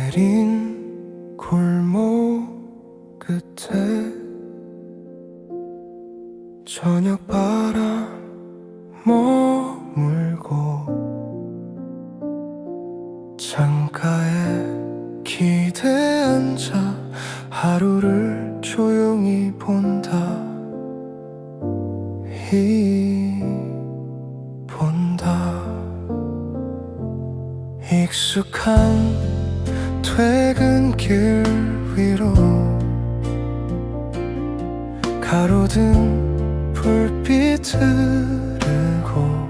내린 골목 끝에 저녁 바람 머물고 창가에 기대 앉아 하루를 조용히 본다. 익숙한 퇴근길 위로 가로등 불빛 흐르고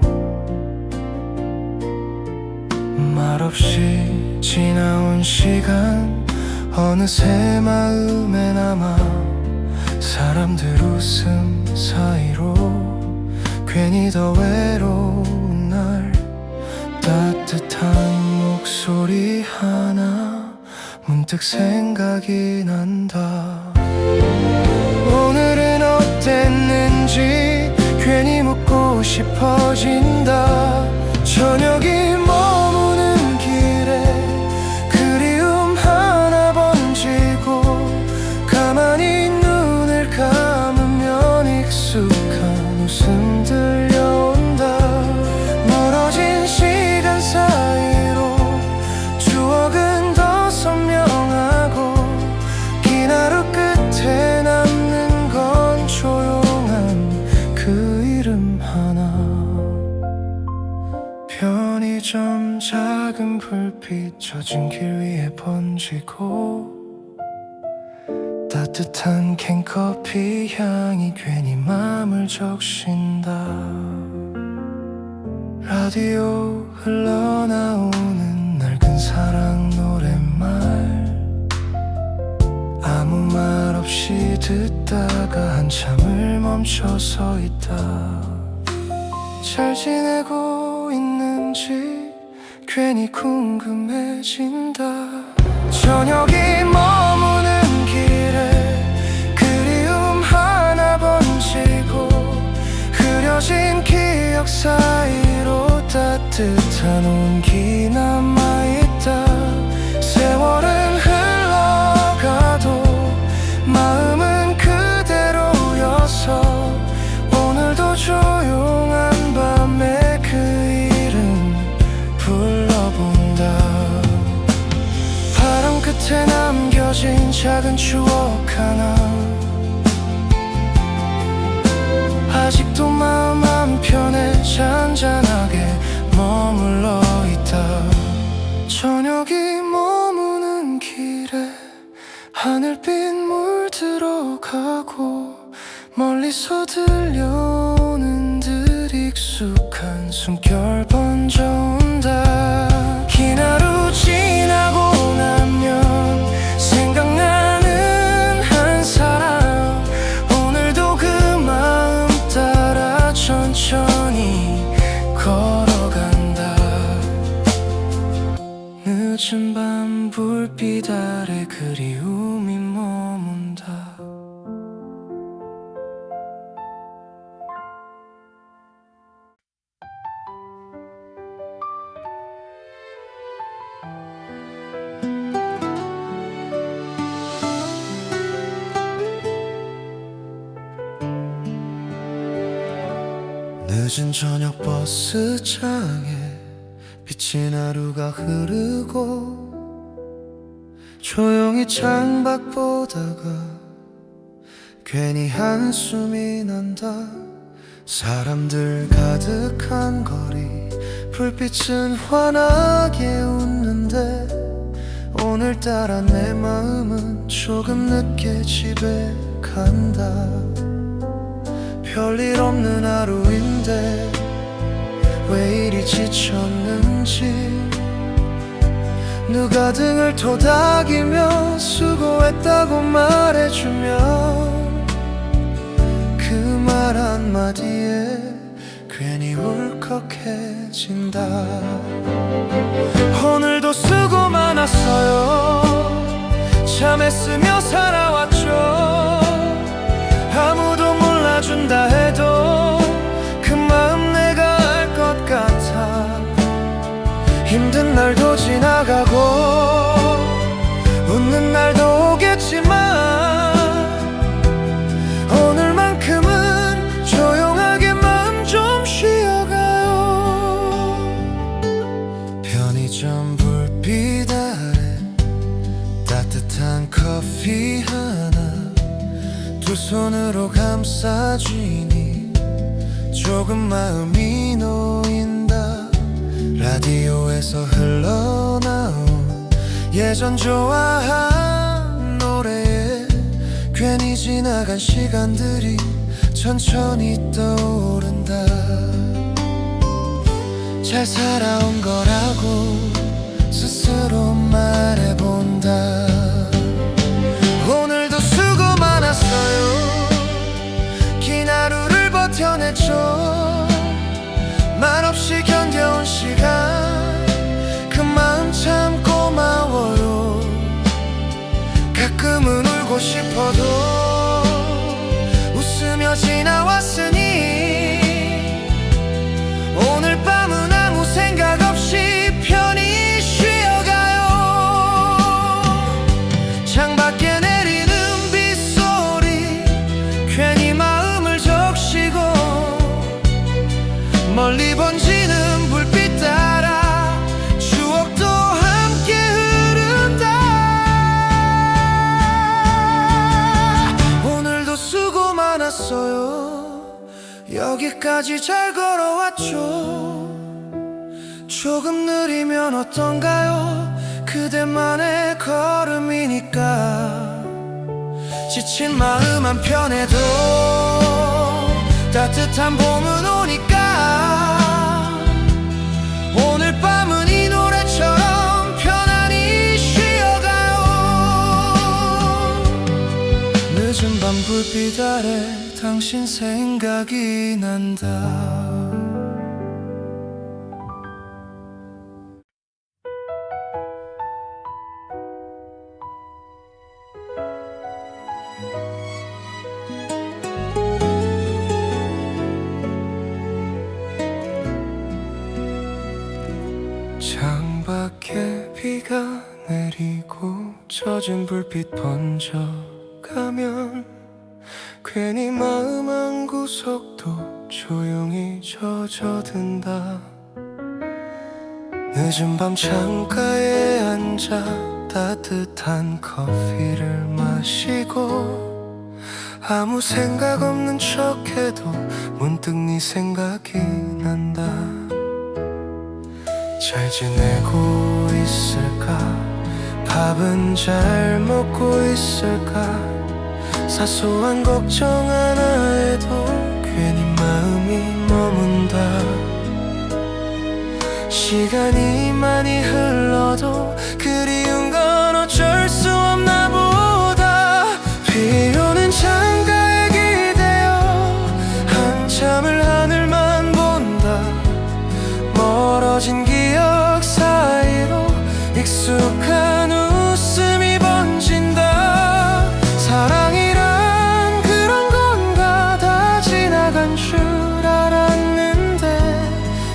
말없이 지나온 시간 어느새 마음에 남아 사람들 웃음 사이로 괜히 더 외로운 날 따뜻한 목소리 하나 문득 생각이 난다. 오늘은 어땠는지 괜히 묻고 싶어진다. 저녁이 머무는 길에 그리움 하나 번지고 가만히 눈을 감으면 익숙한 웃음 들려온다. 멀어진 시간 사이로 추억은 더 선명하고 긴 하루 끝에 남는 건 조용한 그 이름 하나. 편의점 작은 불빛 젖은 길 위에 번지고 따뜻한 캔커피 향이 괜히 맘을 적신다. 라디오 흘러나오는 낡은 사랑 노랫말 아무 말 없이 듣다가 한참을 멈춰 서 있다. 잘 지내고 있는지 괜히 궁금해진다. 저녁이 머무는 길에 그리움 하나 번지고 흐려진 기억 사이로 따뜻한 온기 남아있다. 세월은 흘러가도 마음은 그대로여서 오늘도 조용한 밤에 그 이름 불러본다. 바람 끝에 남겨진 작은 추억 하나 아직도 마음 한편에 잔잔하게 머물러 있다. 저녁이 머무는 길에 하늘빛 물들어가고 멀리서 들려오는 듯 익숙한 숨결 번져온다. 긴 하루 지나고 나면 생각나는 한 사람 오늘도 그 마음 따라 천천히 걸어간다. 늦은 밤 불빛 아래 그리움이 머문다. 늦은 저녁 버스장에 비친 하루가 흐르고 조용히 창밖 보다가 괜히 한숨이 난다. 사람들 가득한 거리 불빛은 환하게 웃는데 오늘따라 내 마음은 조금 늦게 집에 간다. 별일 없는 하루인데 왜 이리 지쳤는지 누가 등을 토닥이며 수고했다고 말해주면 그 말 한마디에 괜히 울컥해진다. 오늘도 수고 많았어요. 참 애쓰며 살아왔죠. 아무도 몰라준다 해도 그 마음 내가 알 것 같아. 힘든 날도 지나가고 불빛 아래 따뜻한 커피 하나 두 손으로 감싸쥐니 조금 마음이 놓인다. 라디오에서 흘러나온 예전 좋아한 노래에 괜히 지나간 시간들이 천천히 떠오른다. 잘 살아온 거라고 스스로 말해본다. 오늘도 수고 많았어요. 긴 하루를 버텨냈죠. 말없이 견뎌온 시간 그 마음 참 고마워요. 가끔은 울고 싶어도 웃으며 지나왔으니 오늘 밤은 아무 생각 없이 편히 쉬어가요. 창밖에 내리는 빗소리 괜히 마음을 적시고 멀리 번지는 불빛 따라 추억도 함께 흐른다. 오늘도 수고 많았어요. 여기까지 잘 걸어왔죠. 조금 느리면 어떤가요? 그대만의 걸음이니까. 지친 마음 한편에도 따뜻한 봄은 오니까 오늘 밤은 이 노래처럼 편안히 쉬어가요. 늦은 밤 불빛 아래 당신 생각이 난다. 창밖에 비가 내리고 젖은 불빛 번져가면 괜히 마음 한 구석도 조용히 젖어든다. 늦은 밤 창가에 앉아 따뜻한 커피를 마시고 아무 생각 없는 척해도 문득 네 생각이 난다. 잘 지내고 있을까? 밥은 잘 먹고 있을까? 사소한 걱정 하나에도 괜히 마음이 머문다. 시간이 많이 흘러도 그리운 건 어쩔 수 없나 보다. 비 오는 창가에 기대어 한참을 하늘만 본다. 멀어진 기억 사이로 익숙한 웃음이 번진다. 사랑이란 그런 건가 다 지나간 줄 알았는데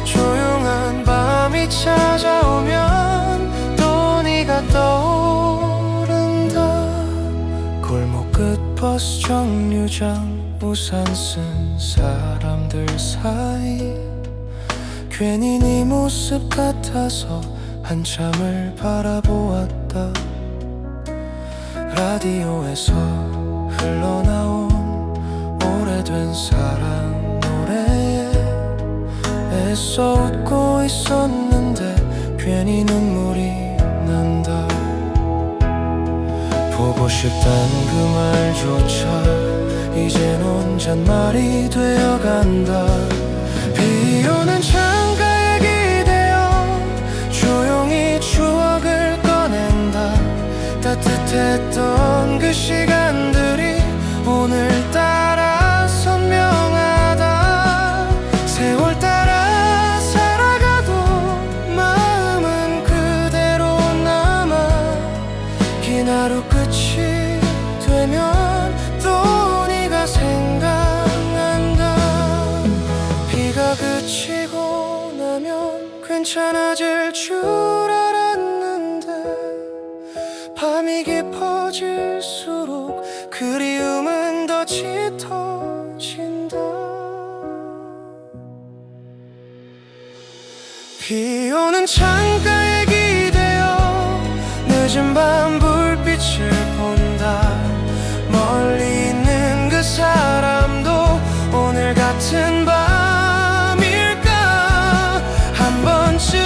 조용한 밤이 찾아오면 또 네가 떠오른다. 골목 끝 버스 정류장 우산 쓴 사람들 사이 괜히 네 모습 같아서 한참을 바라보았다. 라디오에서 흘러나온 오래된 사랑 노래에 애써 웃고 있었는데 괜히 눈물이 난다. 보고 싶단 그 말조차 이젠 혼잣말이 되어간다. 비 오는 창가에 기대어 조용히 추억을 꺼낸다. 따뜻했던 그 시간들이 오늘따라 선명하다. 세월 따라 살아가도 마음은 그대로 남아. 긴 하루 끝이 되면 또 네가 생각난다. 비가 그치고 나면 괜찮아질 줄 알았는데 밤이 깊어질수록 그리움은 더 짙어진다. 비 오는 창가에 기대어 늦은 밤 불빛을 본다. 멀리 있는 그 사람도 오늘 같은 밤일까. 한 번쯤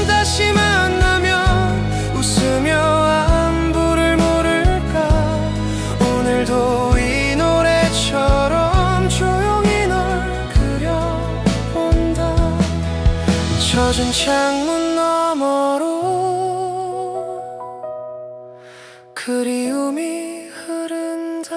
다시 만나면 웃으며 안부를 물을까. 오늘도 이 노래처럼 조용히 널 그려본다. 젖은 창문 너머로 그리움이 흐른다.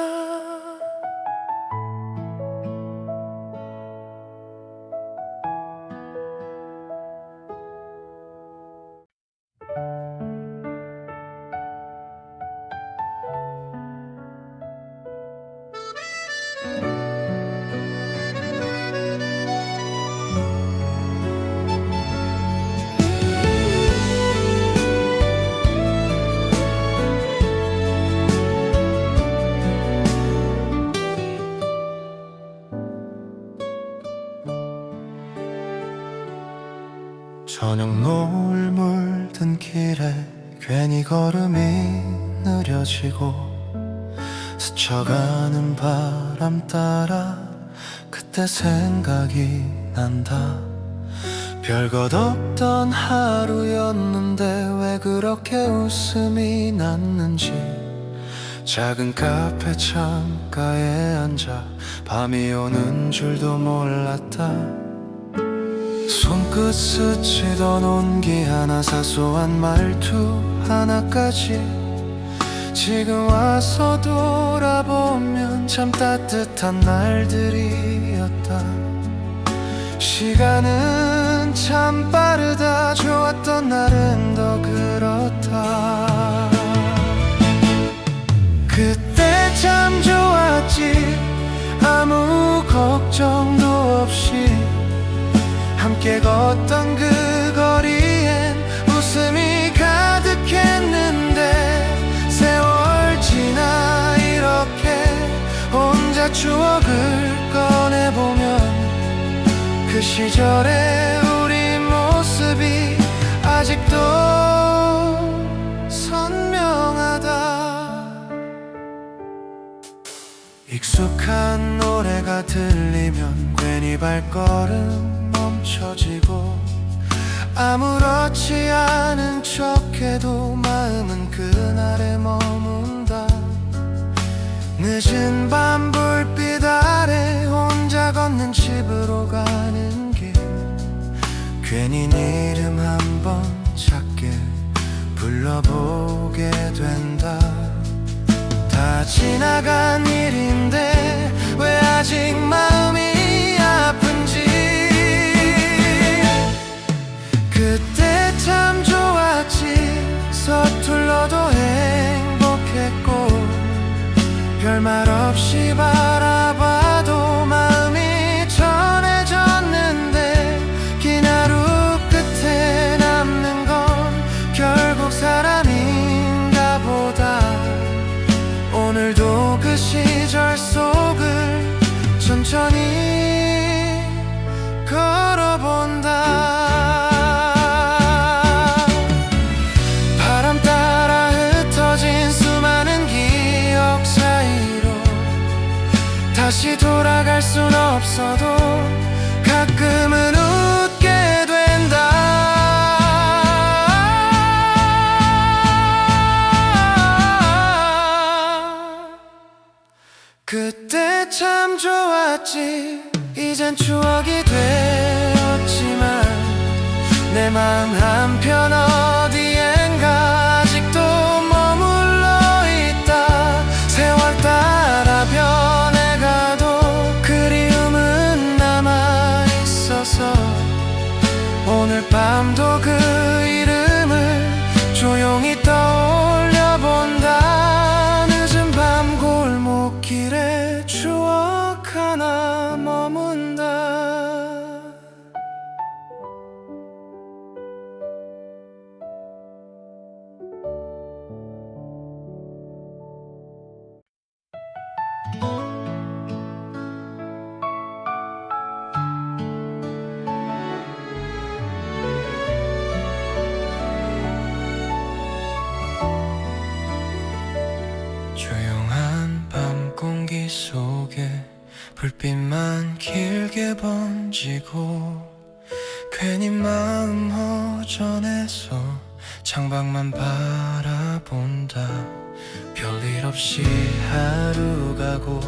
저녁 노을 물든 길에 괜히 걸음이 느려지고 스쳐가는 바람 따라 그때 생각이 난다. 별것 없던 하루였는데 왜 그렇게 웃음이 났는지. 작은 카페 창가에 앉아 밤이 오는 줄도 몰랐다. 손끝 스치던 온기 하나, 사소한 말투 하나까지 지금 와서 돌아보면 참 따뜻한 날들이었다. 시간은 참 빠르다. 좋았던 날은 더 그렇다. 그때 참 좋았지. 아무 걱정도 없이 함께 걷던 그 거리엔 웃음이 가득했는데 세월 지나 이렇게 혼자 추억을 꺼내보면 그 시절의 우리 모습이 아직도 선명하다. 익숙한 노래가 들리면 괜히 발걸음 멈춰지고 아무렇지 않은 척해도 마음은 그날에 머문다. 늦은 밤 불빛 아래 혼자 걷는 집으로 가는 길, 괜히 네 이름 한번 작게 불러보게 된다. 다 지나간 일인데 왜 아직 마음이 아픈지. 그때 참 좋았지. 서툴러도 행복했고 별말 없이 바라봐도 마음이 전해졌는데 긴 하루 끝에 남는 건 결국 사람인가 보다. 오늘도 그 시절 속을 천천히 걸어본다. 바람 따라 흩어진 수많은 기억 사이로 다시 돌아갈 순 없어도 가끔은 웃게 된다. 그때 참 좋았지. 이젠 추억이 되었지만 내 마음 한편 어디엔가 아직도 머물러 있다. 세월 따라 변해가도 그리움은 남아있어서 오늘 밤도 그 이름을 조용히 떠올려본다. 늦은 밤 골목길에 추억 하나 머문다. 불빛만 길게 번지고 괜히 마음 허전해서 창밖만 바라본다. 별일 없이 하루 가고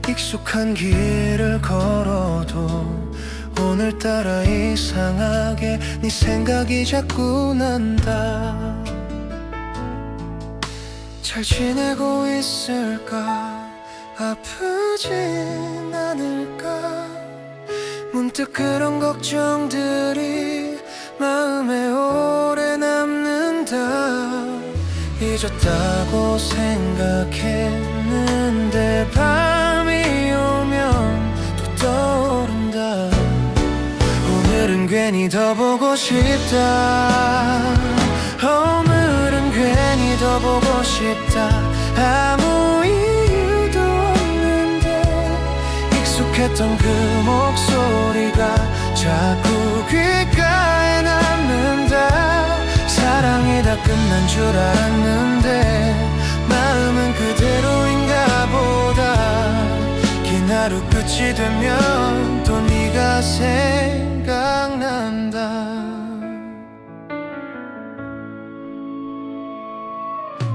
익숙한 길을 걸어도 오늘따라 이상하게 네 생각이 자꾸 난다. 잘 지내고 있을까? 아프진 않을까? 문득 그런 걱정들이 마음에 오래 남는다. 잊었다고 생각했는데 밤이 오면 또 떠오른다. 오늘은 괜히 더 보고 싶다. 오늘은 괜히 더 보고 싶다. 아무 이유도 없는데 익숙했던 그 목소리가 자꾸 귓가에 남는다. 사랑이 다 끝난 줄 알았는데 마음은 그대로인가 보다. 긴 하루 끝이 되면 또 네가 생각난다.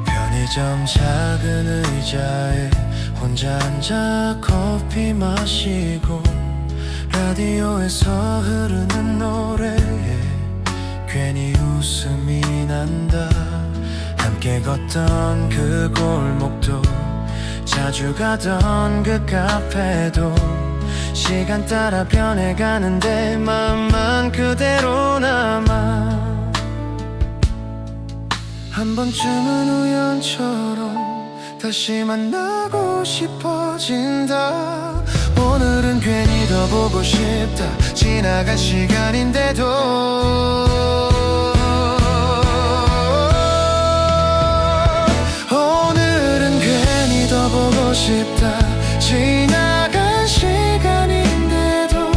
편의점 작은 의자에 혼자 앉아 커피 마시고 라디오에서 흐르는 노래에 괜히 웃음이 난다. 함께 걷던 그 골목도 자주 가던 그 카페도 시간 따라 변해가는데 마음만 그대로 남아. 한 번쯤은 우연처럼 다시 만나고 싶어진다. 오늘은 괜히 더 보고 싶다. 지나간 시간인데도 오늘은 괜히 더 보고 싶다. 지나간 시간인데도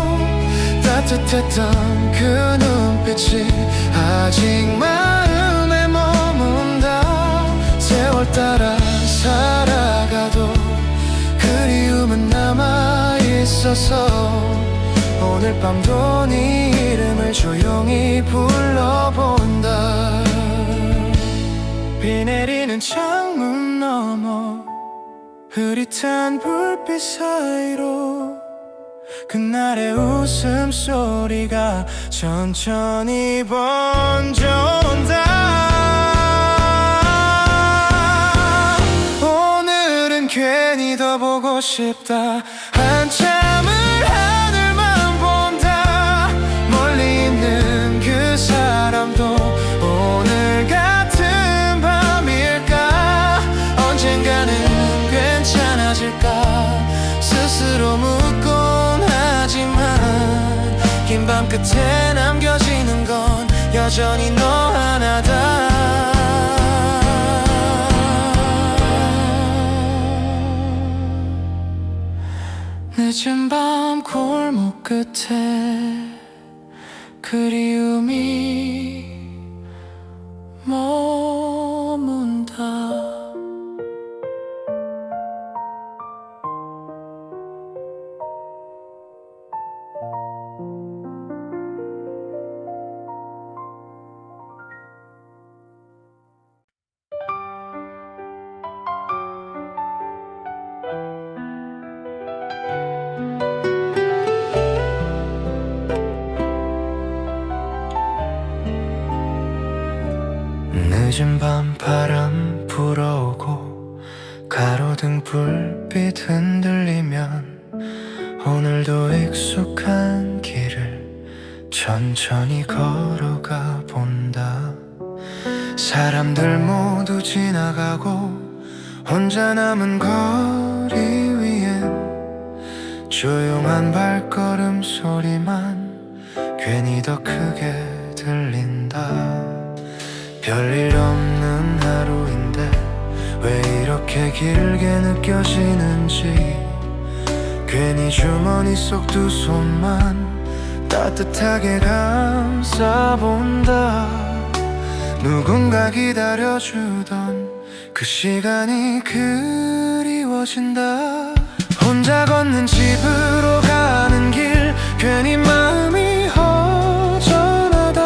따뜻했던 그 눈빛이 아직 마음에 머문다. 세월 따라 살아가도 그리움은 남아있어서 오늘 밤도 네 이름을 조용히 불러본다. 비 내리는 창문 너머 흐릿한 불빛 사이로 그날의 웃음소리가 천천히 번져온다. 오늘은 괜히 더 보고 싶다. 한참을 하늘만 본다. 멀리 있는 그 사람도 오늘 같은 밤일까? 언젠가는 괜찮아질까? 스스로 묻곤 하지만 긴 밤 끝에 남겨지는 건 여전히 너 하나다. 늦은 밤 골목 끝에 그리움이 머문다. 늦은 밤 바람 불어오고 가로등 불빛 흔들리면 오늘도 익숙한 길을 천천히 걸어가 본다. 사람들 모두 지나가고 혼자 남은 거리 위엔 조용한 발걸음 소리만 괜히 더 크게 들린다. 별일 없는 하루인데 왜 이렇게 길게 느껴지는지 괜히 주머니 속 두 손만 따뜻하게 감싸본다. 누군가 기다려주던 그 시간이 그리워진다. 혼자 걷는 집으로 가는 길 괜히 마음이 허전하다.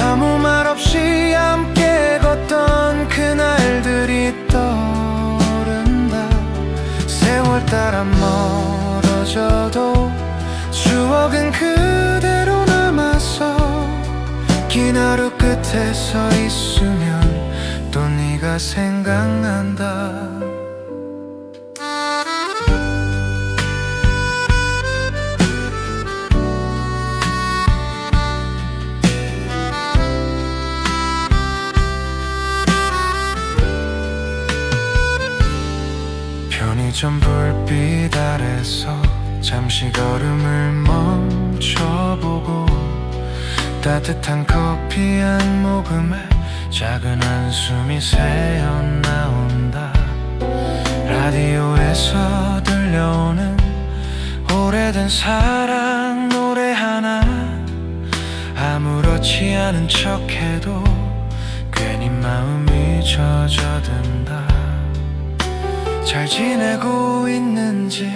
아무 말 없이 함께 걷던 그날들이 떠오른다. 세월 따라 멀어져도 추억은 그대로 남아서 긴 하루 끝에 서 있으면 또 네가 생각난다. 편의점 불빛 아래서 잠시 걸음을 멈춰보고 따뜻한 커피 한 모금에 작은 한숨이 새어나온다. 라디오에서 들려오는 오래된 사랑 노래 하나 아무렇지 않은 척해도 괜히 마음이 젖어든다. 잘 지내고 있는지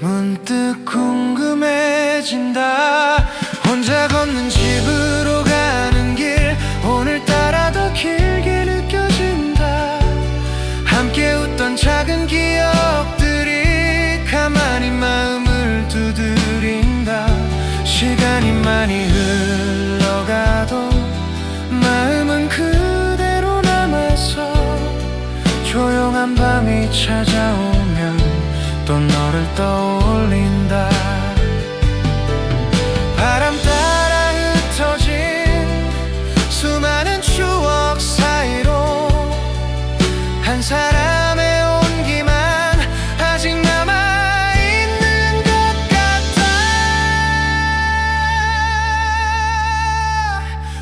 문득 궁금해진다. 혼자 걷는 집으로 가는 길 오늘따라 더 길게 느껴진다. 함께 웃던 작은 기억들이 가만히 마음을 두드린다. 시간이 많이 흘러가도 마음은 그대로 남아서 조용한 밤이 찾아오면 또 너를 떠올린다. 바람 따라 흩어진 수많은 추억 사이로 한 사람의 온기만 아직 남아있는 것 같아.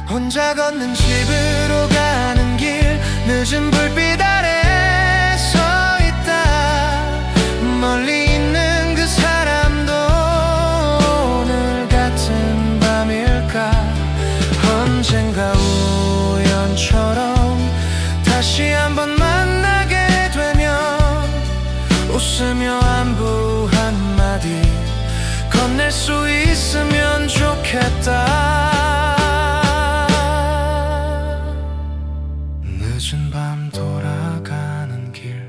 혼자 걷는 집으로 가는 길 늦은 불빛 아래 멀리 있는 그 사람도 오늘 같은 밤일까. 언젠가 우연처럼 다시 한번 만나게 되면 웃으며 안부 한마디 건넬 수 있으면 좋겠다. 늦은 밤 돌아가는 길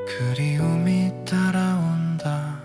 그리움이 따라온다.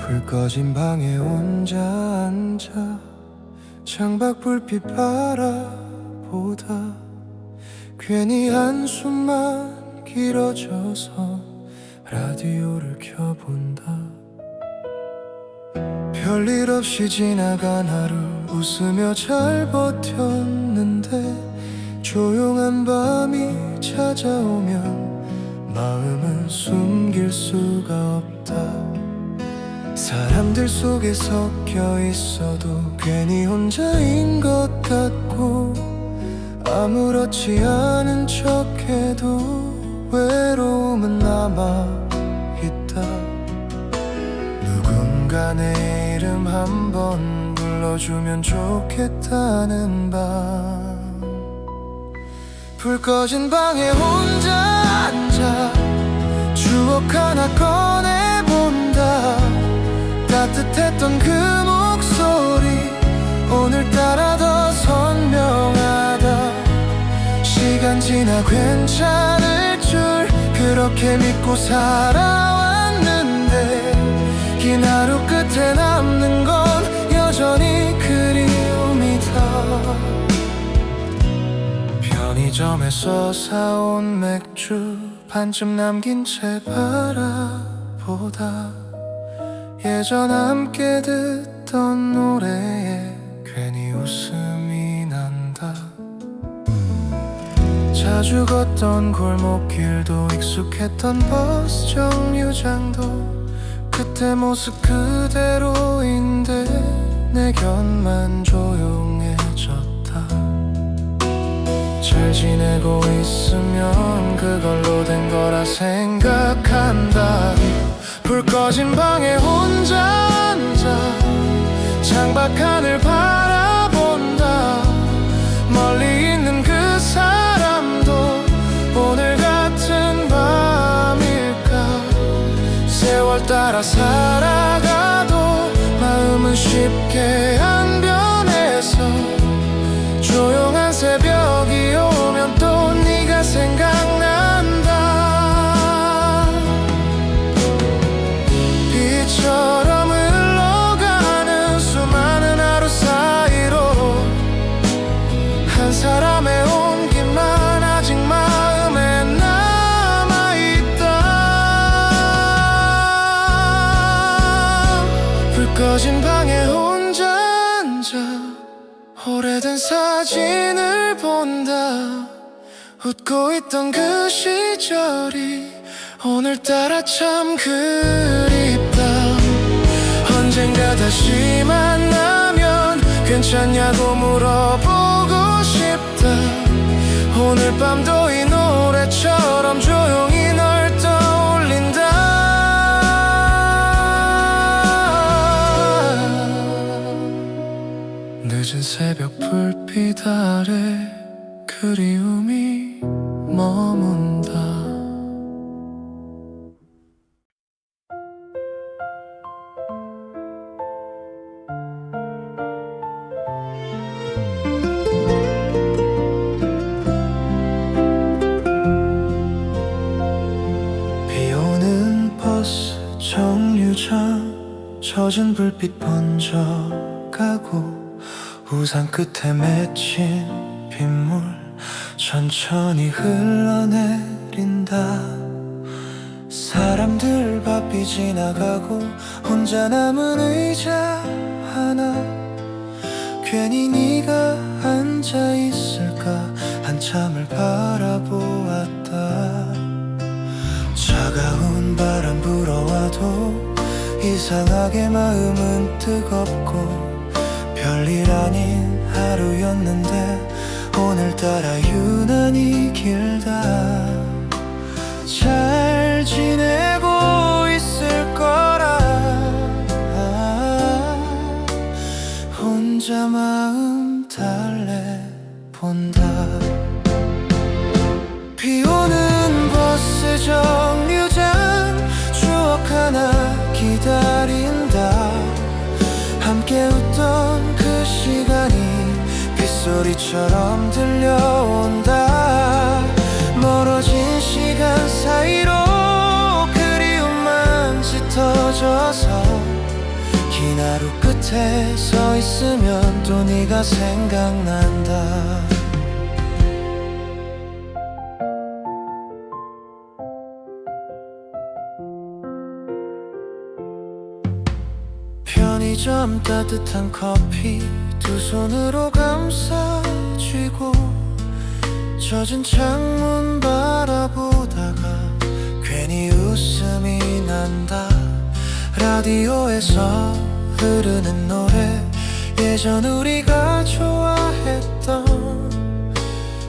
불 꺼진 방에 혼자 앉아 창밖 불빛 바라보다 괜히 한숨만 길어져서 라디오를 켜본다. 별일 없이 지나간 하루 웃으며 잘 버텼는데 조용한 밤이 찾아오면 마음은 숨길 수가 없다. 사람들 속에 섞여 있어도 괜히 혼자인 것 같고 아무렇지 않은 척해도 외로움은 남아있다. 누군가 내 이름 한번 불러주면 좋겠다는 밤 불 꺼진 방에 혼자 앉아 추억 하나 꺼내본다. 따뜻했던 그 목소리 오늘따라 더 선명하다. 시간 지나 괜찮을 줄 그렇게 믿고 살아왔는데 긴 하루 끝에 남는 건 여전히 그리움이다. 편의점에서 사온 맥주 반쯤 남긴 채 바라보다 예전 함께 듣던 노래에 괜히 웃음이 난다. 걷던 골목길도 익숙했던 버스 정류장도 그때 모습 그대로인데 내 곁만 조용해졌다. 잘 지내고 있으면 그걸로 된 거라 생각한다. 불 꺼진 방에 혼자 앉아 창밖 하늘 바라본다. 멀리 있는 그 사람도 오늘 같은 밤일까. 세월 따라 살아가도 마음은 쉽게 안 변해서 조용한 새벽이 오면 또 네가 생각난다. 빛처럼 흘러가는 수많은 하루 사이로 한 사람의 온기만 아직 마음에 남아있다. 불 꺼진 방에 혼자 앉아 오래된 사진을 본다. 웃고 있던 그 시절이 오늘따라 참 그립다. 언젠가 다시 만나면 괜찮냐고 물어보고 싶다. 오늘 밤도 이 노래처럼 조용히 널 떠올린다. 늦은 새벽 불빛 아래 그리움이 머문다. 비 오는 버스 정류장 젖은 불빛 번져가고 우산 끝에 맺힌 빗물 천천히 흘러내린다. 사람들 바삐 지나가고 혼자 남은 의자 하나. 괜히 네가 앉아있을까 한참을 바라보았다. 차가운 바람 불어와도 이상하게 마음은 뜨겁고 별일 아닌 하루였는데 오늘따라 유난히 길다. 잘 지내고 있을 거라 혼자 마음 달래본다. 비 오는 버스 정류장 추억 하나 기다린다. 함께 웃던 그 시간이 빗소리처럼 들려온다. 멀어진 시간 사이로 그리움만 짙어져서 긴 하루 끝에 서 있으면 또 네가 생각난다. 편의점 따뜻한 커피 두 손으로 감싸쥐고 젖은 창문 바라보다가 괜히 웃음이 난다. 라디오에서 흐르는 노래 예전 우리가 좋아했던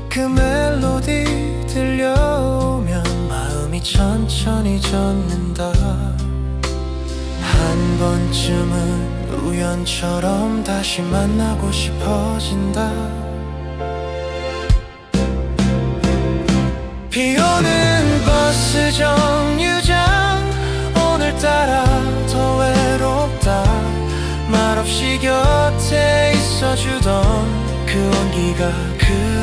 그 멜로디 들려오면 마음이 천천히 젖는다. 한 번쯤은 우연처럼 다시 만나고 싶어진다. 비 오는 버스 정류장 오늘따라 더 외롭다. 말없이 곁에 있어주던 그 온기가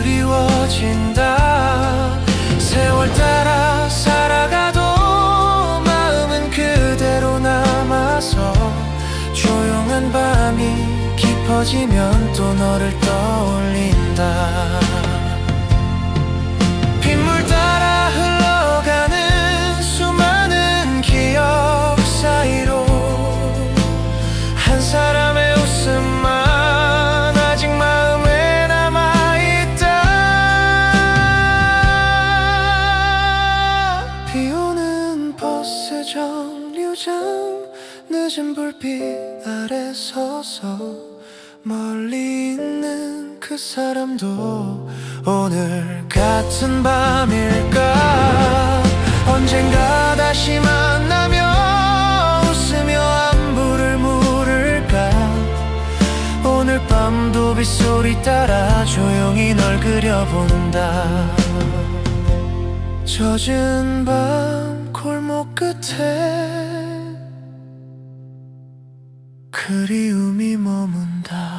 그리워진다. 세월 따라 살아가도 마음은 그대로 남아서 조용한 밤이 깊어지면 또 너를 떠올린다. 빗물 따라 흘러가는 수많은 기억 사이로 한 사람의 웃음만 아직 마음에 남아있다. 늦은 불빛 아래 서서 멀리 있는 그 사람도 오늘 같은 밤일까. 언젠가 다시 만나며 웃으며 안부를 물을까. 오늘 밤도 빗소리 따라 조용히 널 그려본다. 젖은 밤 골목 끝에 그리움이 머문다.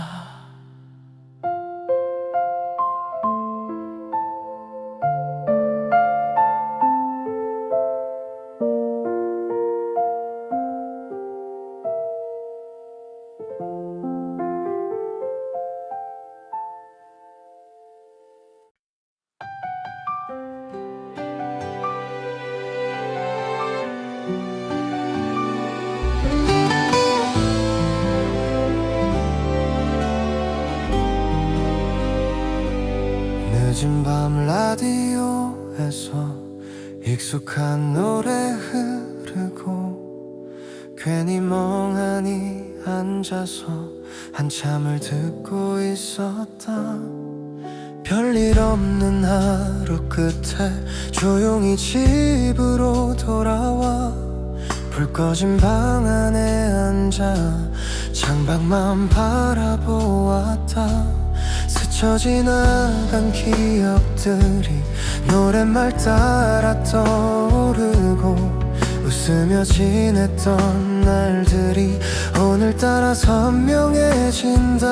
늦은 밤 라디오에서 익숙한 노래 흐르고 괜히 멍하니 앉아서 한참을 듣고 있었다. 별일 없는 하루 끝에 조용히 집으로 돌아와 불 꺼진 방 안에 앉아 창밖만 바라보았다. 스쳐 지나간 기억들이 노랫말 따라 떠오르고 웃으며 지냈던 날들이 오늘따라 선명해진다.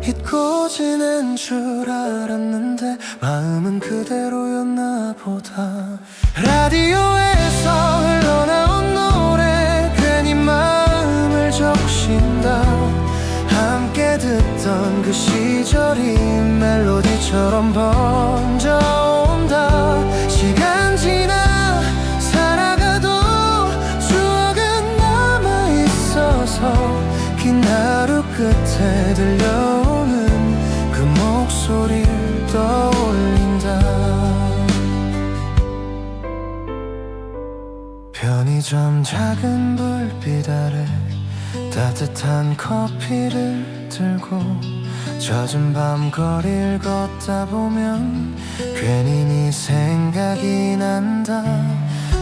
잊고 지낸 줄 알았는데 마음은 그대로였나 보다. 라디오에서 흘러나온 노래 괜히 마음을 적신다. 함께 듣던 그 시절이 멜로디처럼 번져온다. 시간 지나 살아가도 추억은 남아있어서 긴 하루 끝에 들려오는 그 목소리를 떠올린다. 편의점 작은 불빛 아래 따뜻한 커피를 들고 젖은 밤 거리를 걷다 보면 괜히 네 생각이 난다.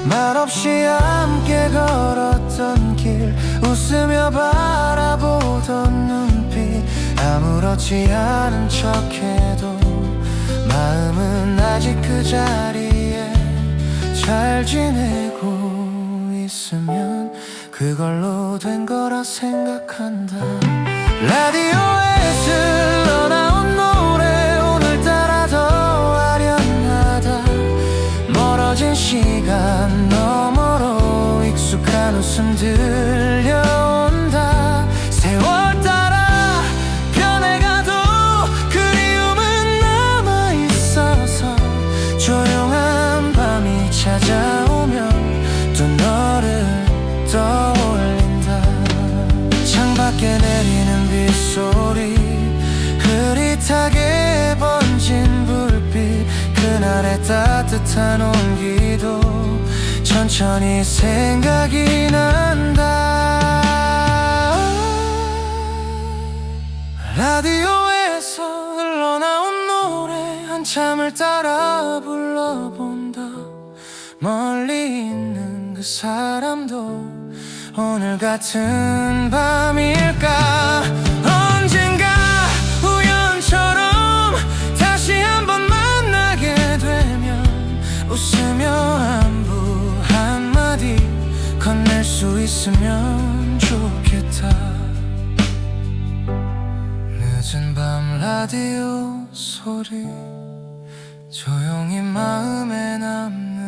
말없이 함께 걸었던 길 웃으며 바라보던 눈빛 아무렇지 않은 척해도 마음은 아직 그 자리에 잘 지내고 있으면 그걸로 된 거라 생각한다. 라디오에 흘러나온 노래 오늘따라 더 아련하다. 멀어진 시간 너머로 익숙한 웃음 들려온다. 세월 따라 변해가도 그리움은 남아있어서 조용한 밤이 찾아오면 또 너를 떠올린다. 창밖에 내리는 빗소리 흐릿하게 번진 불빛 그날의 따뜻한 온기도 천천히 생각이 난다. 라디오에서 흘러나온 노래 한참을 따라 불러본다. 멀리 있는 그 사람도 오늘 같은 밤일까. 언젠가 우연처럼 다시 한번 만나게 되면 웃으며 안부 한마디 건넬 수 있으면 좋겠다. 늦은 밤 라디오 소리 조용히 마음에 남는다.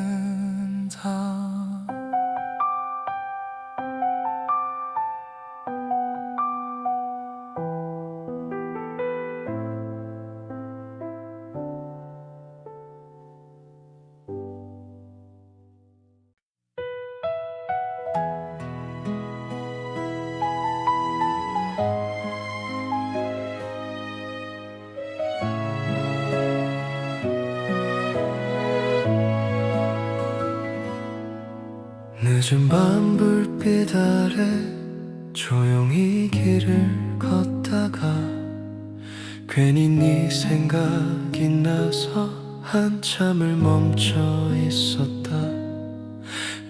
늦은 밤 불빛 불빛 아래 조용히 길을 걷다가 괜히 네 생각이 나서 한참을 멈춰 있었다.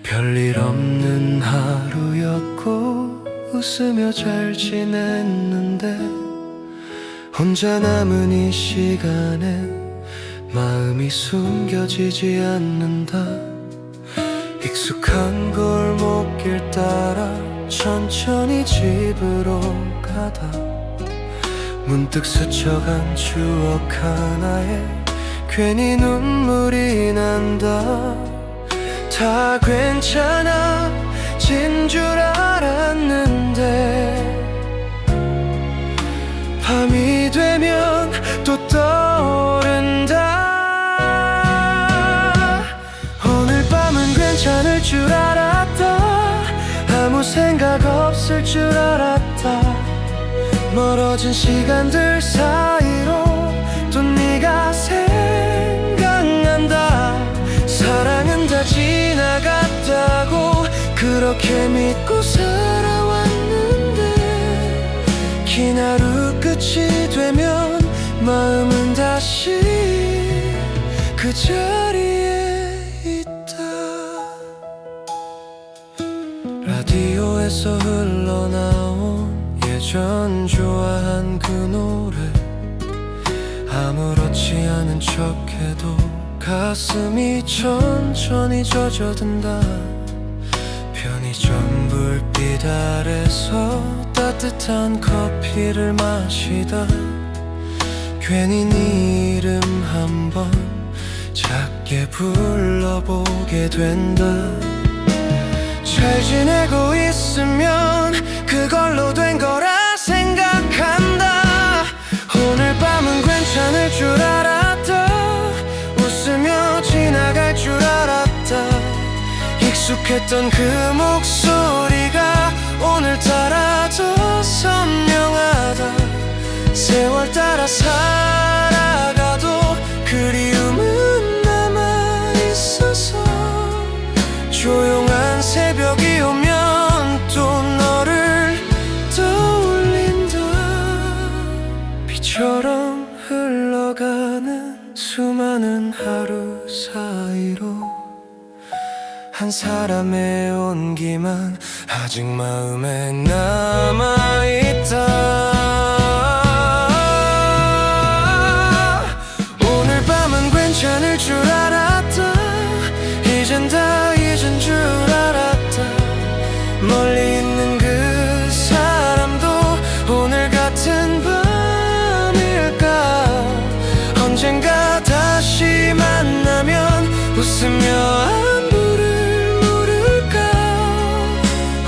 별일 없는 하루였고 웃으며 잘 지냈는데 혼자 남은 이 시간엔 마음이 숨겨지지 않는다. 익숙한 골목길 따라 천천히 집으로 가다 문득 스쳐간 추억 하나에 괜히 눈물이 난다. 다 괜찮아진 줄 알았는데 밤이 되면 또 떠오른다. 오늘 밤은 괜찮을 줄 알았다. 아무 생각 없을 줄 알았다. 멀어진 시간들 사이로 또 네가 생각난다. 사랑은 다 지나갔다고 그렇게 믿고 살아왔는데 긴 하루 끝이 되면 마음은 다시 그 자리에 있다. 라디오에서 흘러나온 예전 좋아한 그 노래 아무렇지 않은 척해도 가슴이 천천히 젖어든다. 편의점 불빛 아래서 따뜻한 커피를 마시다 괜히 네 이름 한번 작게 불러보게 된다. 잘 지내고 있으면 그걸로 된 거라 생각한다. 오늘 밤은 괜찮을 줄 알았다. 웃으며 지나갈 줄 알았다. 익숙했던 그 목소리가 오늘따라 더 선명하다. 세월 따라 살아가도 그리움은 남아있어서 조용한 새벽이 오면 또 너를 떠올린다. 비처럼 흘러가는 수많은 하루 사이로 한 사람의 온기만 아직 마음에 남아있다. 오늘 밤은 괜찮을 줄 알았다. 이젠 다 잊은 줄 알았다. 멀리 있는 그 사람도 오늘 같은 밤일까. 언젠가 다시 만나면 웃으며 안부를 물을까.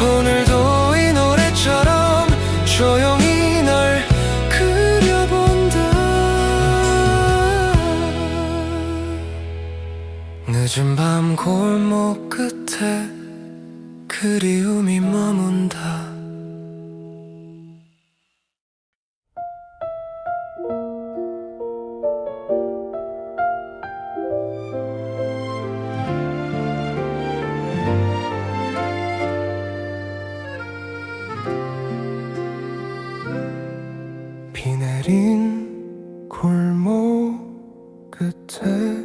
오늘도 이 노래처럼 조용히 널 그려본다. 늦은 밤 골목 끝에 그리움이 머문다. 비 내린 골목 끝에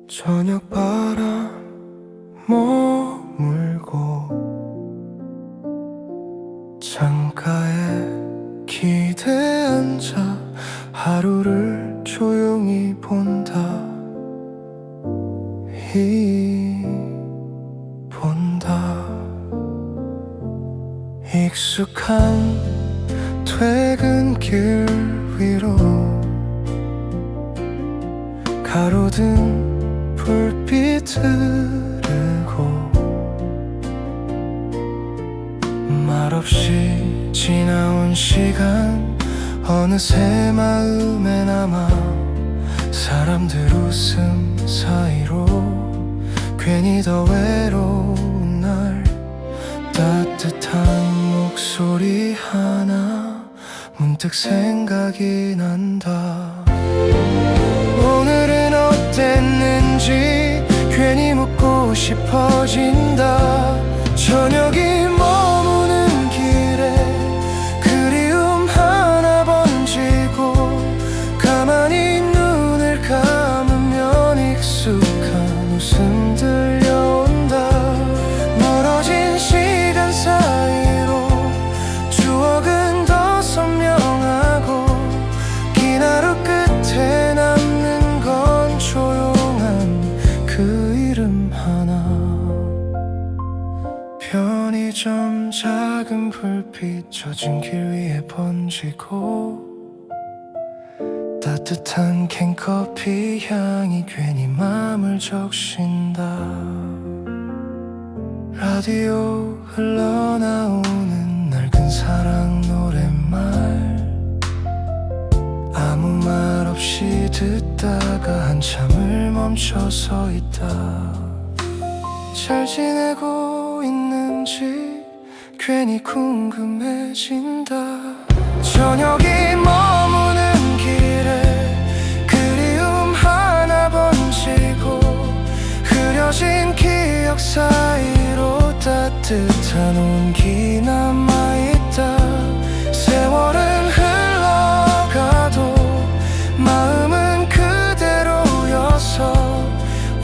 저녁 바람 머물고 창가에 기대 앉아 하루를 조용히 본다. 본다. 익숙한 퇴근길 위로 가로등 불빛 흐르고 말없이 지나온 시간 어느새 마음에 남아 사람들 웃음 사이로 괜히 더 외로운 날 따뜻한 목소리 하나 문득 생각이 난다. 오늘은 어땠는지 괜히 묻고 싶어진다. 저녁이 머무는 길에 그리움 하나 번지고 가만히 눈을 감으면 익숙한 웃음 들려온다. 멀어진 시간 사이로 추억은 더 선명하고 긴 하루 끝에 남는 건 조용한 그 이름 하나. 편의점 작은 불빛 젖은 길 위에 번지고 따뜻한 캔커피 향이 괜히 맘을 적신다. 라디오 흘러나오는 낡은 사랑 노랫말 아무 말 없이 듣다가 한참을 멈춰 서 있다. 잘 지내고 있는지 괜히 궁금해진다. 저녁이 머무는 길에 그리움 하나 번지고 흐려진 기억 사이로 따뜻한 온기 남아있다. 세월은 흘러가도 마음은 그대로여서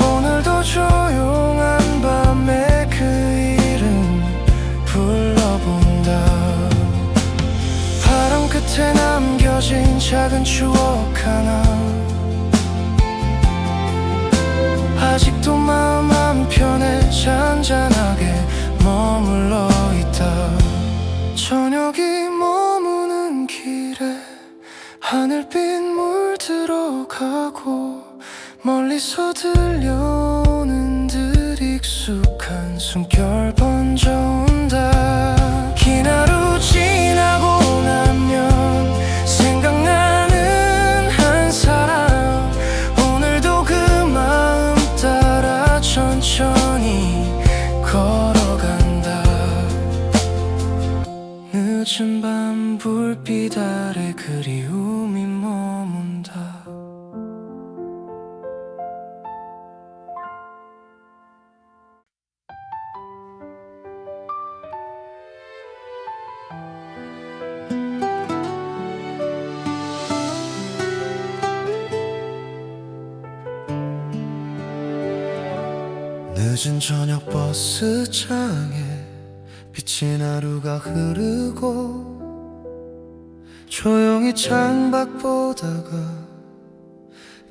오늘도 조용한 밤에 그 이름 불러본다. 바람 끝에 남겨진 작은 추억 하나 아직도 마음 한편에 잔잔하게 머물러 있다. 저녁이 머무는 길에 하늘빛 물들어가고 멀리서 들려오는 듯 익숙한 숨결 번져온다. 긴 하루 지나고 나면 생각나는 한 사람 오늘도 그 마음 따라 천천히 걸어간다. 늦은 밤 불빛 아래 그리움이 머문다. 늦은 저녁 버스장에 비친 하루가 흐르고 조용히 창밖 보다가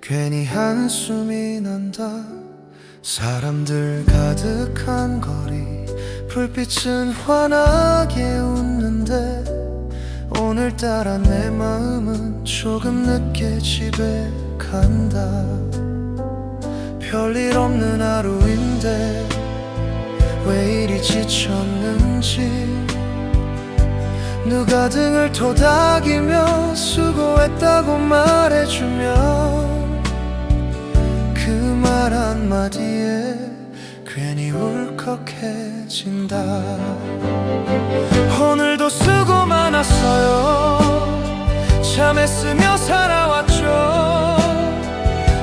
괜히 한숨이 난다. 사람들 가득한 거리 불빛은 환하게 웃는데 오늘따라 내 마음은 조금 늦게 집에 간다. 별일 없는 하루인데 왜 이리 지쳤는지 누가 등을 토닥이며 수고했다고 말해주면 그 말 한마디에 괜히 울컥해진다. 오늘도 수고 많았어요. 참 애쓰며 살아왔죠.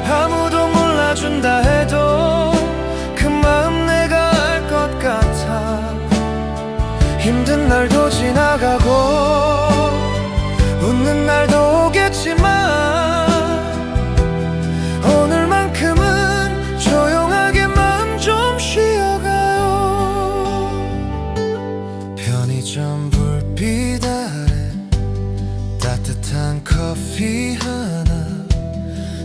아무도 몰라준다 해도 그 마음 내가 알 것 같아. 힘든 날도 지나가고 웃는 날도 오겠지만 오늘만큼은 조용하게 마음 좀 쉬어가요. 편의점 불빛 아래 따뜻한 커피 하나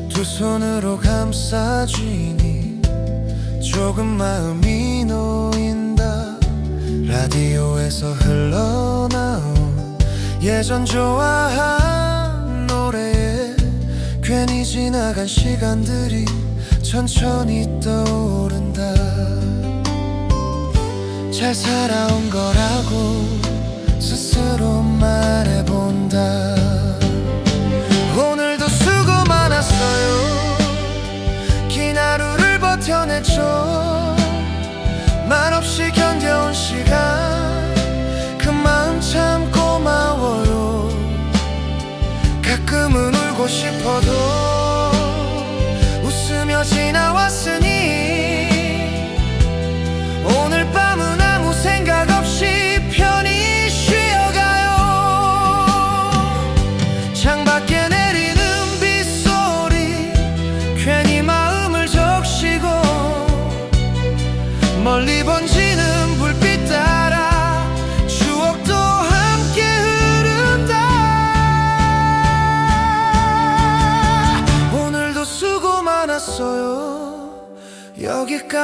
두 손으로 감싸쥐니 조금 마음이 놓인다. 라디오에서 흘러나온 예전 좋아한 노래에 괜히 지나간 시간들이 천천히 떠오른다. 잘 살아온 거라고 스스로 말해본다. 오늘도 수고 많았어요. 긴 하루를 버텨냈죠. 말없이 견뎌온 시간 그 마음 참 고마워요. 가끔은 울고 싶어도 웃으며 지나왔으니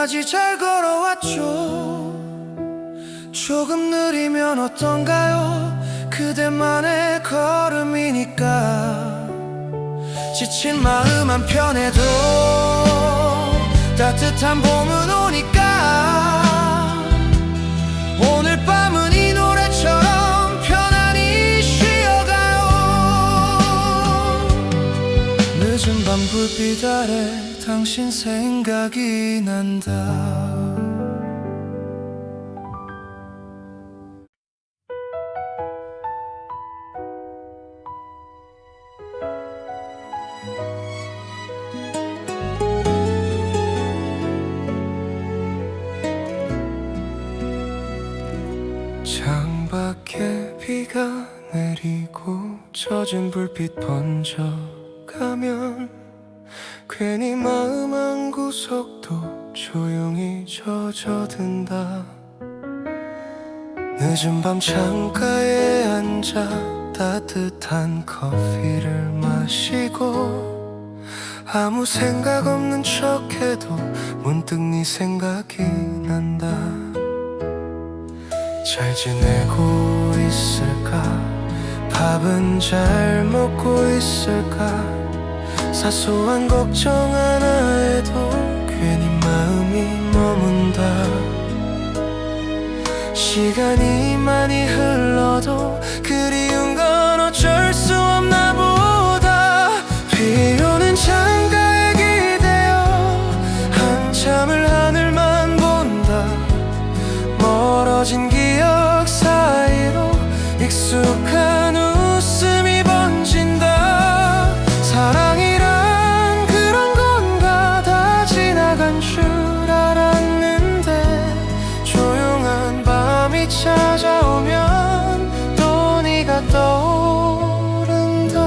여기까지 잘 걸어왔죠. 조금 느리면 어떤가요? 그대만의 걸음이니까. 지친 마음 한편에도 따뜻한 봄은 오니까. 오늘 밤은 이 노래처럼 편안히 쉬어가요. 늦은 밤 불빛 아래 당신 생각이 난다. 창밖에 비가 내리고 젖은 불빛 번져가면 괜히 마음 한 구석도 조용히 젖어든다. 늦은 밤 창가에 앉아 따뜻한 커피를 마시고 아무 생각 없는 척해도 문득 네 생각이 난다. 잘 지내고 있을까? 밥은 잘 먹고 있을까? 사소한 걱정 하나에도 괜히 마음이 머문다. 시간이 많이 흘러도 그리운 건 어쩔 수 없나 보다. 비 오는 창가에 기대어 한참을 하늘만 본다. 멀어진 기억 사이로 익숙한 웃음이 번진다. 사랑이란 그런 건가 다 지나간 줄 알았는데 조용한 밤이 찾아오면 또 네가 떠오른다.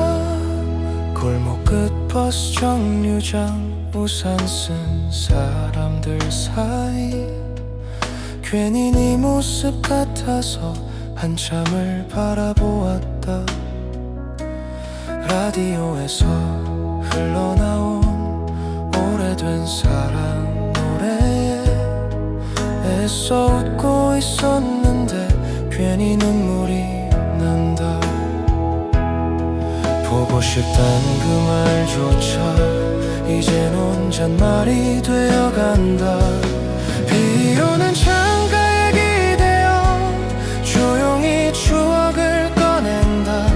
골목 끝 버스 정류장 우산 쓴 사람들 사이 괜히 네 모습 같아서 한참을 바라보았다. 라디오에서 흘러나온 오래된 사랑 노래에 애써 웃고 있었는데 괜히 눈물이 난다. 보고 싶단 그 말조차 이젠 혼잣말이 되어간다. 비 오는 창가에 기대어 조용히 추억을 꺼낸다.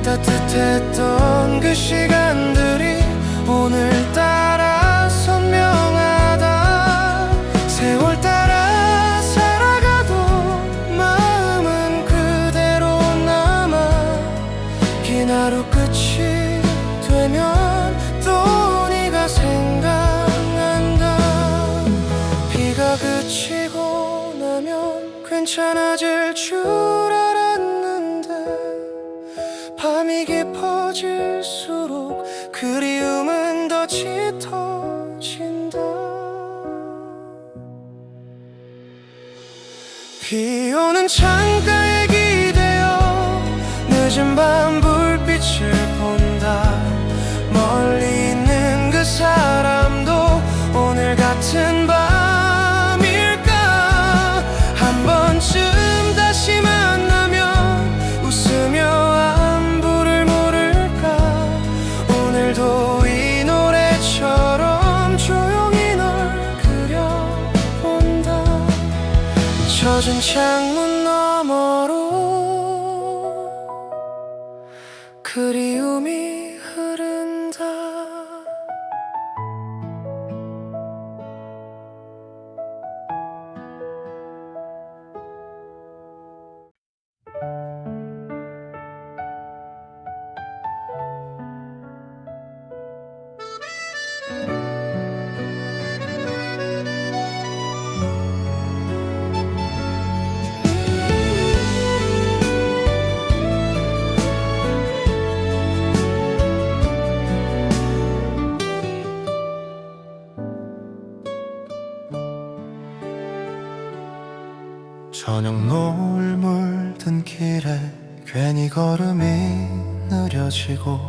따뜻했던 그 시간들이 오늘따라 선명하다. 세월 따라 살아가도 마음은 그대로 남아. 긴 하루 끝이 되면 또 네가 생각난다. 비가 그치고 나면 괜찮아질 줄 알았는데 밤이 깊어질수록 그리움은 더 짙어진다. 비 오는 창가에 기대어 늦은 밤 불빛을 본다. 멀리 있는 그 사람도 오늘 같은 밤일까. 한 번쯤 다시 만나면 웃으며 안부를 물을까. 오늘도 이 노래처럼 조용히 널 그려본다. 젖은 창문 너머로 그리움이 흐른다. 저녁 노을 물든 길에 괜히 걸음이 느려지고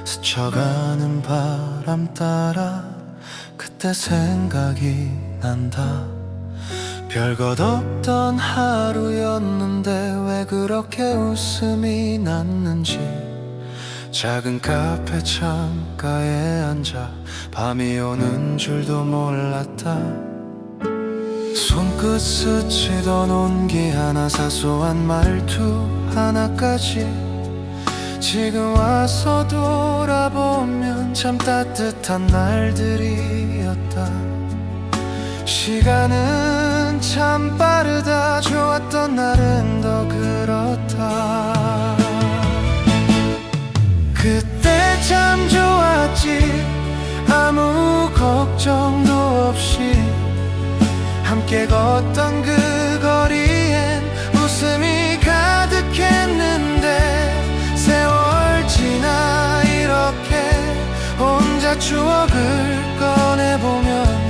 스쳐가는 바람 따라 그 그때 생각이 난다. 별것 없던 하루였는데 왜 그렇게 웃음이 났는지. 작은 카페 창가에 앉아 밤이 오는 줄도 몰랐다. 손끝 스치던 온기 하나, 사소한 말투 하나까지 지금 와서 돌아보면 참 따뜻한 날들이었다. 시간은 참 빠르다. 좋았던 날은 더 그렇다. 그때 참 좋았지. 아무 걱정도 없이 함께 걷던 그 거리엔 웃음이 가득했는데, 세월 지나 이렇게 혼자 추억을 꺼내보면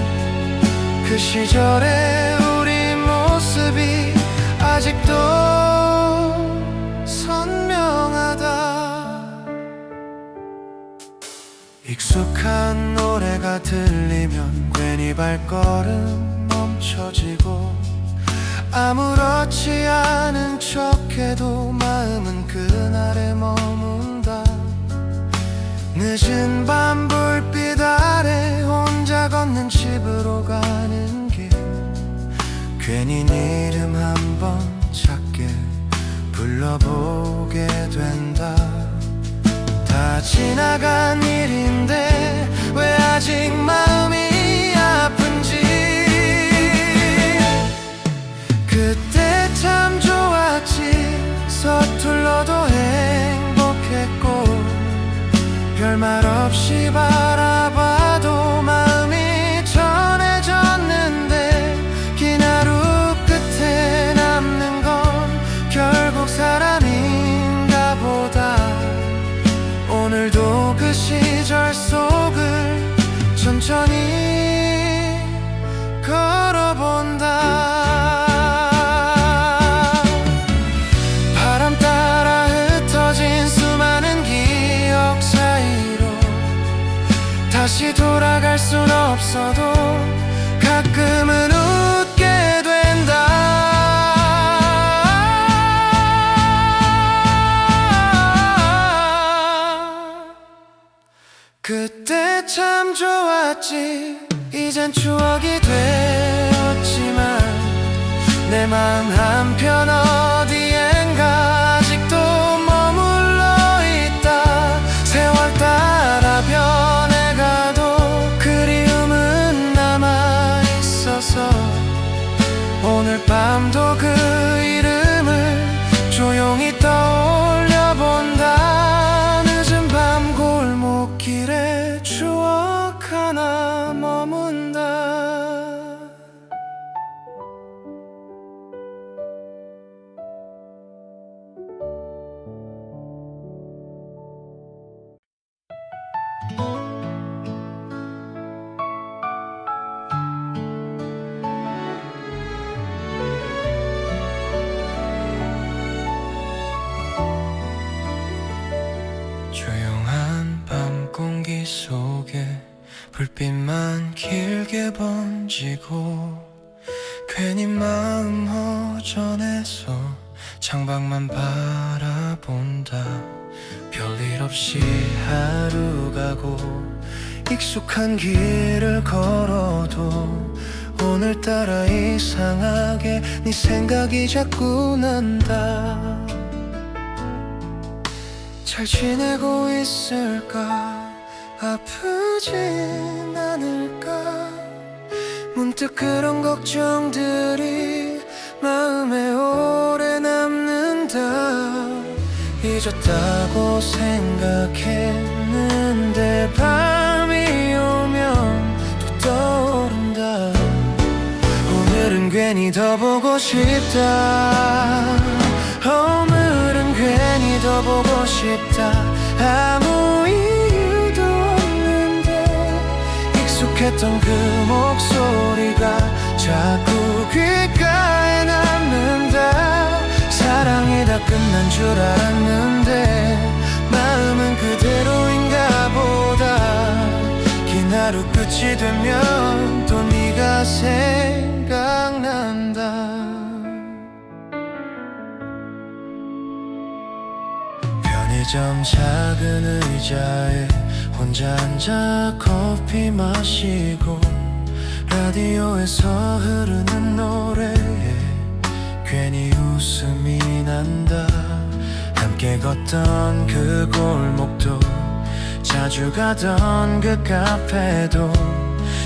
그 시절의 우리 모습이 아직도 선명하다. 익숙한 노래가 들리면 괜히 발걸음 멈춰지고, 아무렇지 않은 척해도 마음은 그날에 머문다. 늦은 밤 불빛 아래 혼자 걷는 집으로 가는 길, 괜히 네 이름 한번 작게 불러보게 된다. 다 지나간 일인데 왜 아직 마음이 아픈지. 그때 참 좋았지. 서툴러도 행복했고, 별말 없이 바라봐도 마음이 전해졌는데, 긴 하루 끝에 남는 건 결국 사람인가 보다. 오늘도 그 시절 속을 천천히 걸어본다. 바람 따라 흩어진 수많은 기억 사이로 다시 돌아갈 순 없어도 가끔은 웃게 된다. 그때 참 좋았지. 이젠 추억이 되었지만 내 마음 한편 어디엔가 아직도 머물러 있다. 세월 따라 변해가도 그리움은 남아있어서 오늘 밤도 그 이름을 조용히 떠올려본다. 늦은 밤 골목길에 추억 하나 머문다. 조용한 밤 공기 속에 불빛만 길게 번지고, 괜히 마음 허전해서 창밖만 바라본다. 별일 없이 하루 가고 익숙한 길을 걸어도 오늘따라 이상하게 네 생각이 자꾸 난다. 잘 지내고 있을까? 아프진 않을까? 문득 그런 걱정들이 마음에 오래 남는다. 잊었다고 생각했는데 밤이 오면 또 떠오른다. 오늘은 괜히 더 보고 싶다. 오늘은 괜히 더 보고 싶다. 아무 이유도 없는데 익숙했던 그 목소리가 자꾸 귓가에 남는다. 사랑이 다 끝난 줄 알았는데 마음은 그대로인가 보다. 긴 하루 끝이 되면 또 네가 생각난다. 편의점 작은 의자에 혼자 앉아 커피 마시고 라디오에서 흐르는 노래에 괜히 웃음이 난다. 함께 걷던 그 골목도 자주 가던 그 카페도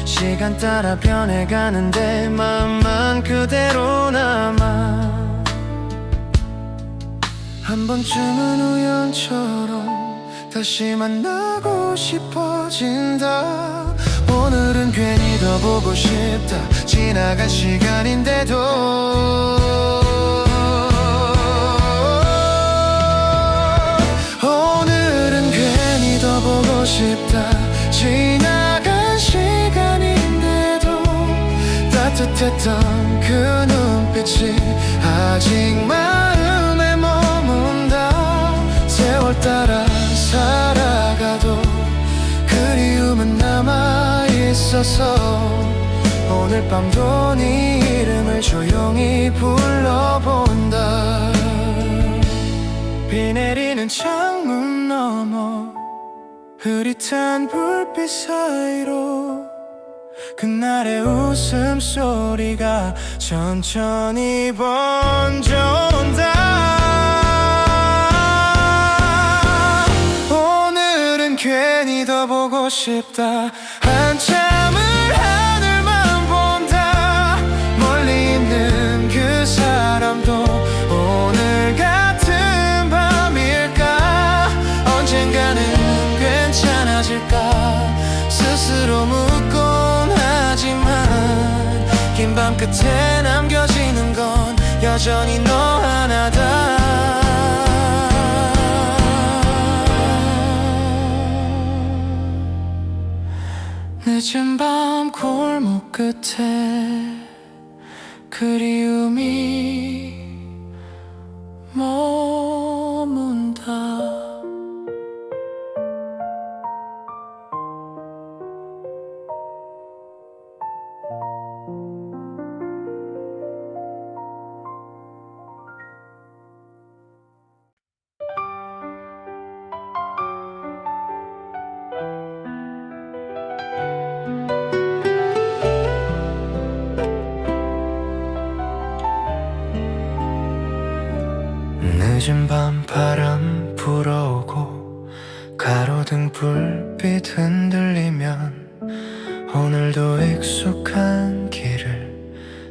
시간 따라 변해가는데 마음만 그대로 남아. 한 번쯤은 우연처럼 다시 만나고 싶어진다. 오늘은 괜히 더 보고 싶다. 지나간 시간인데도 오늘은 괜히 더 보고 싶다. 지나간 시간인데도 따뜻했던 그 눈빛이 아직 마음에 머문다. 세월 따라 살아가도 그리움은 남아있어서 오늘 밤도 네 이름을 조용히 불러본다. 비 내리는 창문 너머 흐릿한 불빛 사이로 그날의 웃음소리가 천천히 번져온다. 오늘은 괜히 더 보고 싶다. 한참을 하늘만 본다. 멀리 있는 그 사람도 오늘 같은 밤일까. 언젠가는 괜찮아질까 스스로 묻곤 하지만 긴 밤 끝에 남겨지는 건 여전히 너 하나다. 늦은 밤 골목 끝에 그리움이 머문다. 늦은 밤 바람 불어오고 가로등 불빛 흔들리면 오늘도 익숙한 길을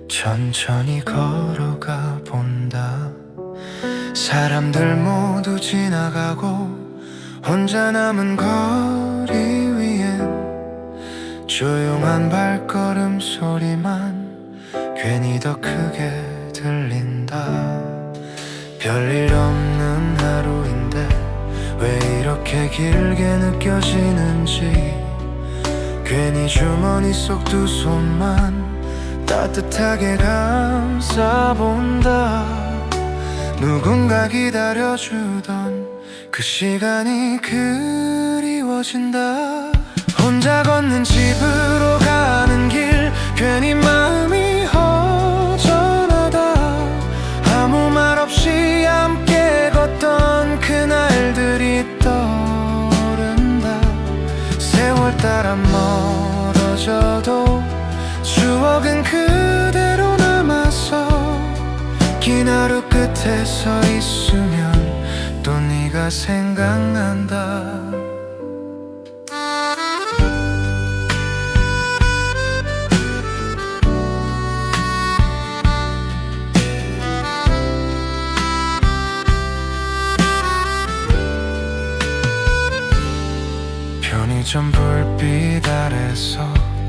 천천히 걸어가 본다. 사람들 모두 지나가고 혼자 남은 거리 위엔 조용한 발걸음 소리만 괜히 더 크게 들린다. 별일 없는 하루인데 왜 이렇게 길게 느껴지는지 괜히 주머니 속 두 손만 따뜻하게 감싸본다. 누군가 기다려주던 그 시간이 그리워진다. 혼자 걷는 집으로 가는 길 괜히 마음이 허전하다. 아무 말 없이 함께 걷던 그날들이 떠오른다. 세월 따라 멀어져도 추억은 그대로 남아서 긴 하루 끝에 서 있으면 또 네가 생각난다. 편의점 불빛 아래서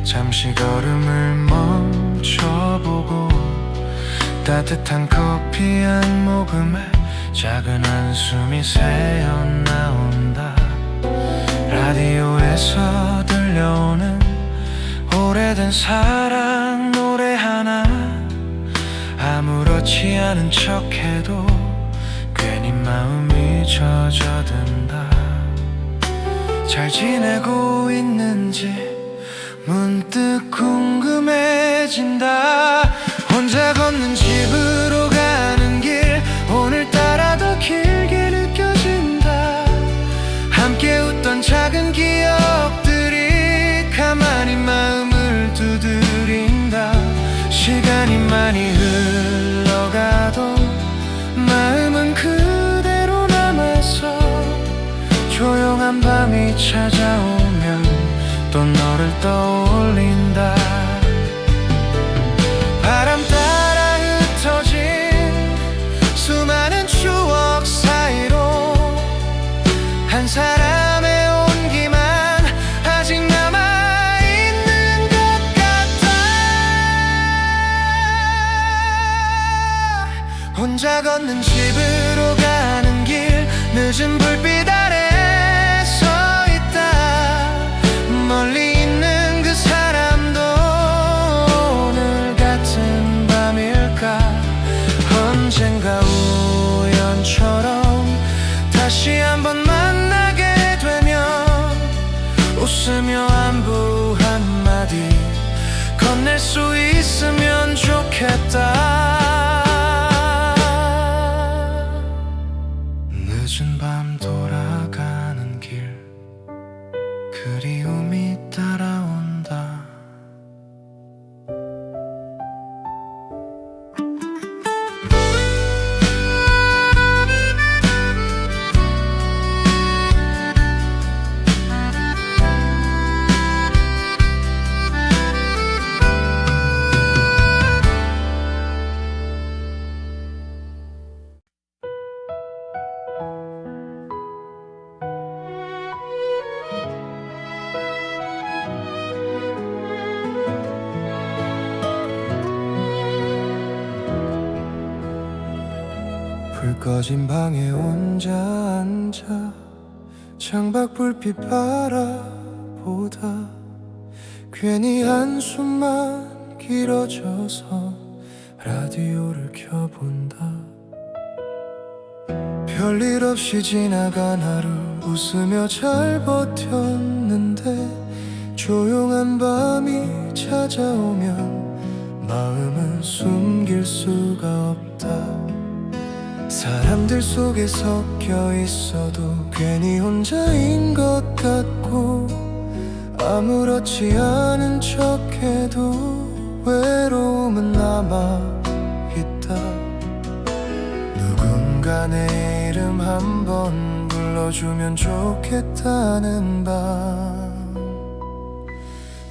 잠시 걸음을 멈춰보고 따뜻한 커피 한 모금에 작은 한숨이 새어나온다. 라디오에서 들려오는 오래된 사랑 노래 하나 아무렇지 않은 척해도 괜히 마음이 젖어든다. 잘 지내고 있는지 문득 궁금해진다. 혼자 걷는 집으로 가는 길, 오늘따라 더 길게 느껴진다. 함께 웃던 작은 기억들이 가만히 마음을 두드린다. 시간이 많이 흘러가도 마음은 그대로 남아서 조용한 밤이 찾아오면 또 너를 떠올린다. 바람 따라 흩어진 수많은 추억 사이로 한 사람의 온기만 아직 남아있는 것 같아. 혼자 걷는 집으로 가는 길, 늦은 불빛 아래 서 있다. 멀리 있는 그 사람도 오늘 같은 밤일까. 언젠가 우연처럼 다시 한번 만나게 되면 웃으며 안부 한마디 건넬 수 있으면 좋겠다. 늦은 밤 돌아가는 길, 그리움이 따라온다. 불 꺼진 방에 혼자 앉아 창밖 불빛 바라보다 괜히 한숨만 길어져서 라디오를 켜본다. 별일 없이 지나간 하루 웃으며 잘 버텼는데 조용한 밤이 찾아오면 마음은 숨길 수가 없다. 사람들 속에 섞여 있어도 괜히 혼자인 것 같고 아무렇지 않은 척해도 외로움은 남아있다. 누군가 내 이름 한번 불러주면 좋겠다는 밤,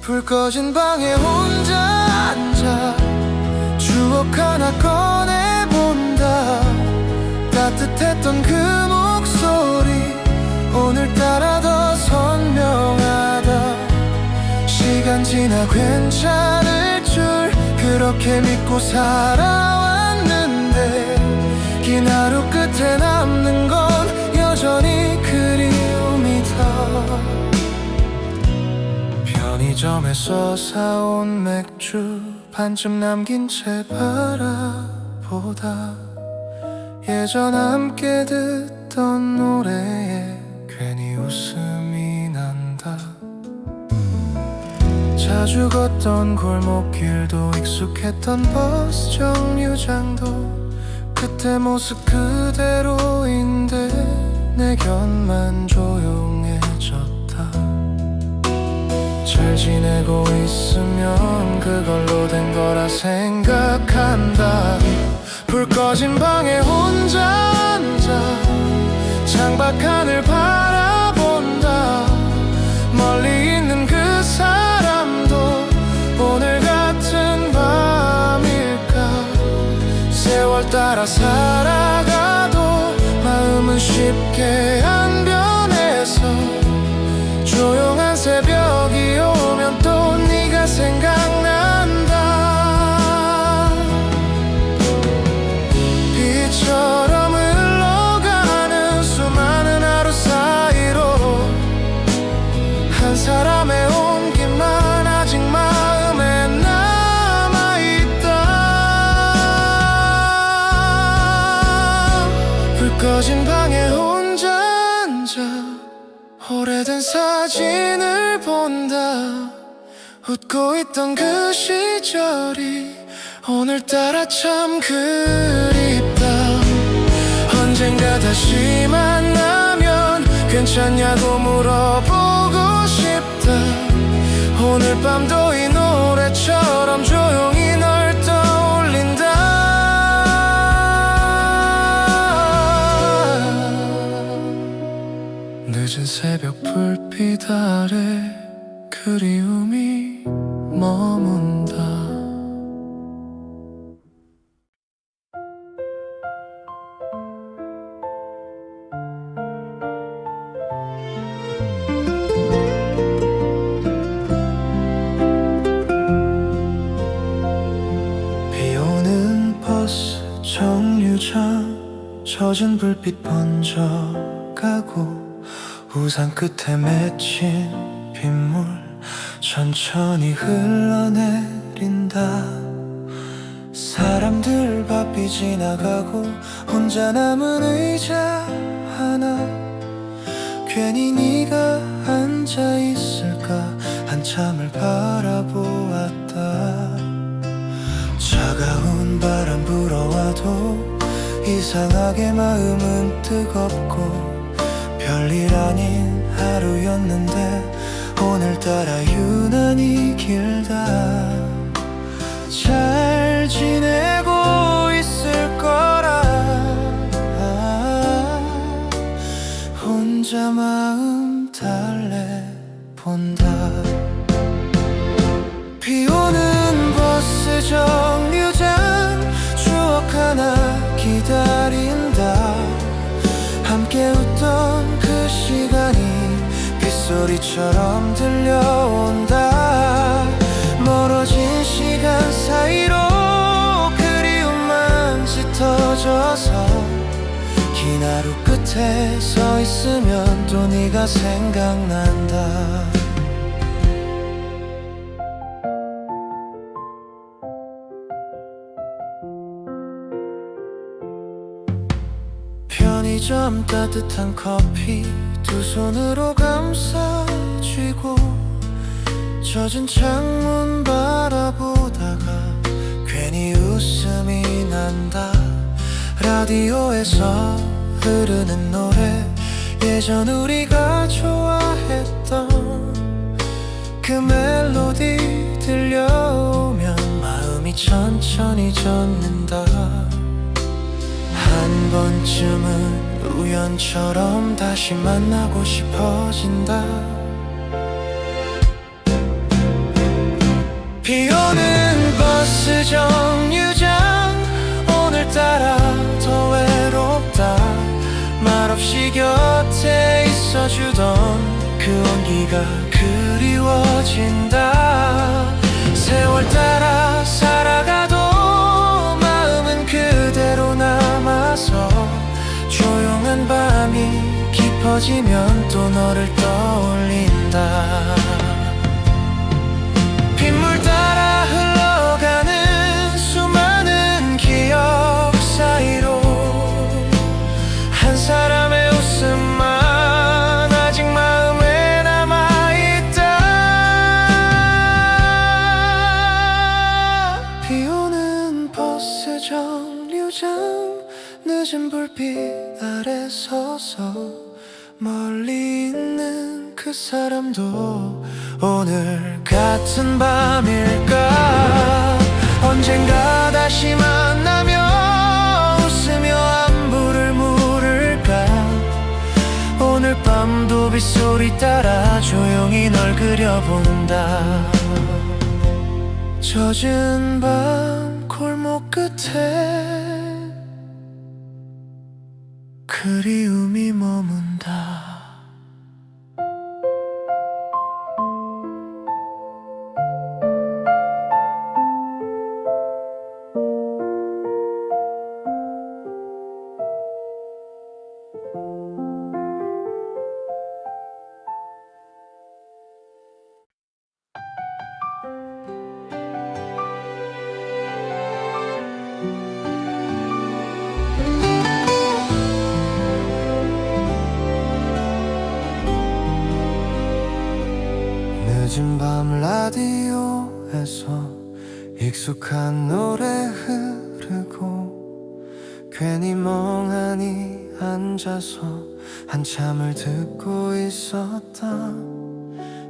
불 꺼진 방에 혼자 앉아 추억 하나 꺼내본다. 따뜻했던 그 목소리 오늘따라 더 선명하다. 시간 지나 괜찮을 줄 그렇게 믿고 살아왔는데 긴 하루 끝에 남는 건 여전히 그리움이다. 편의점에서 사온 맥주 반쯤 남긴 채 바라보다 예전 함께 듣던 노래에 괜히 웃음이 난다. 자주 걷던 골목길도 익숙했던 버스 정류장도 그때 모습 그대로인데 내 곁만 조용해졌다. 잘 지내고 있으면 그걸로 된 거라 생각한다. 불 꺼진 방에 혼자 앉아 창밖 하늘 바라본다. 멀리 있는 그 사람도 오늘 같은 밤일까. 세월 따라 살아가도 마음은 쉽게 안 변해서 조용한 새벽이 오면 또 네가 생각난다. 처럼 흘러가는 수많은 하루 사이로 한 사람의 온기만 아직 마음에 남아있다. 불 꺼진 방에 혼자 앉아 오래된 사진을 본다. 웃고 있던 그 시절이 오늘따라 참 그립다. 언젠가 다시 만나면 괜찮냐고 물어보고 싶다. 오늘 밤도 이 노래처럼 조용히 널 떠올린다. 늦은 새벽 불빛 아래 그리움이 머문다. 비오는 버스 정류장, 젖은 불빛 번져가고 우산 끝에 맺힌 빗물 천천히 흘러내린다. 사람들 바삐 지나가고 혼자 남은 의자 하나, 괜히 네가 앉아있을까 한참을 바라보았다. 차가운 바람 불어와도 이상하게 마음은 뜨겁고 별일 아닌 하루였는데 오늘따라 유난히 길다. 잘 지내고 있을 거라 혼자 마음 달래본다. 비오는 버스 정류장, 추억 하나 기다린다. 함께 웃던 그 시간이 빗소리처럼 들려온다. 멀어진 시간 사이로 그리움만 짙어져서 긴 하루 끝에 서 있으면 또 네가 생각난다. 편의점 따뜻한 커피 두 손으로 감싸쥐고 젖은 창문 바라보다가 괜히 웃음이 난다. 라디오에서 흐르는 노래, 예전 우리가 좋아했던 그 멜로디 들려오면 마음이 천천히 젖는다. 한 번쯤은 우연처럼 다시 만나고 싶어진다. 비오는 버스 정류장, 오늘따라 더 외롭다. 말없이 곁에 있어주던 그 온기가 그리워진다. 세월 따라 살아가도 마음은 그대로 남아서 조용한 밤이 깊어지면 또 너를 떠올린다. 빗물 따라 흘러가는 수많은 기억 사이로 한 사람의 웃음만 아직 마음에 남아있다. 비오는 버스 정류장, 늦은 불빛 아래 서서 멀리 있는 그 사람도 오늘 같은 밤일까. 언젠가 다시 만나며 웃으며 안부를 물을까. 오늘 밤도 빗소리 따라 조용히 널 그려본다. 젖은 밤 골목 끝에 그리움이 머문다. 늦은 밤 라디오에서 익숙한 노래 흐르고 괜히 멍하니 앉아서 한참을 듣고 있었다.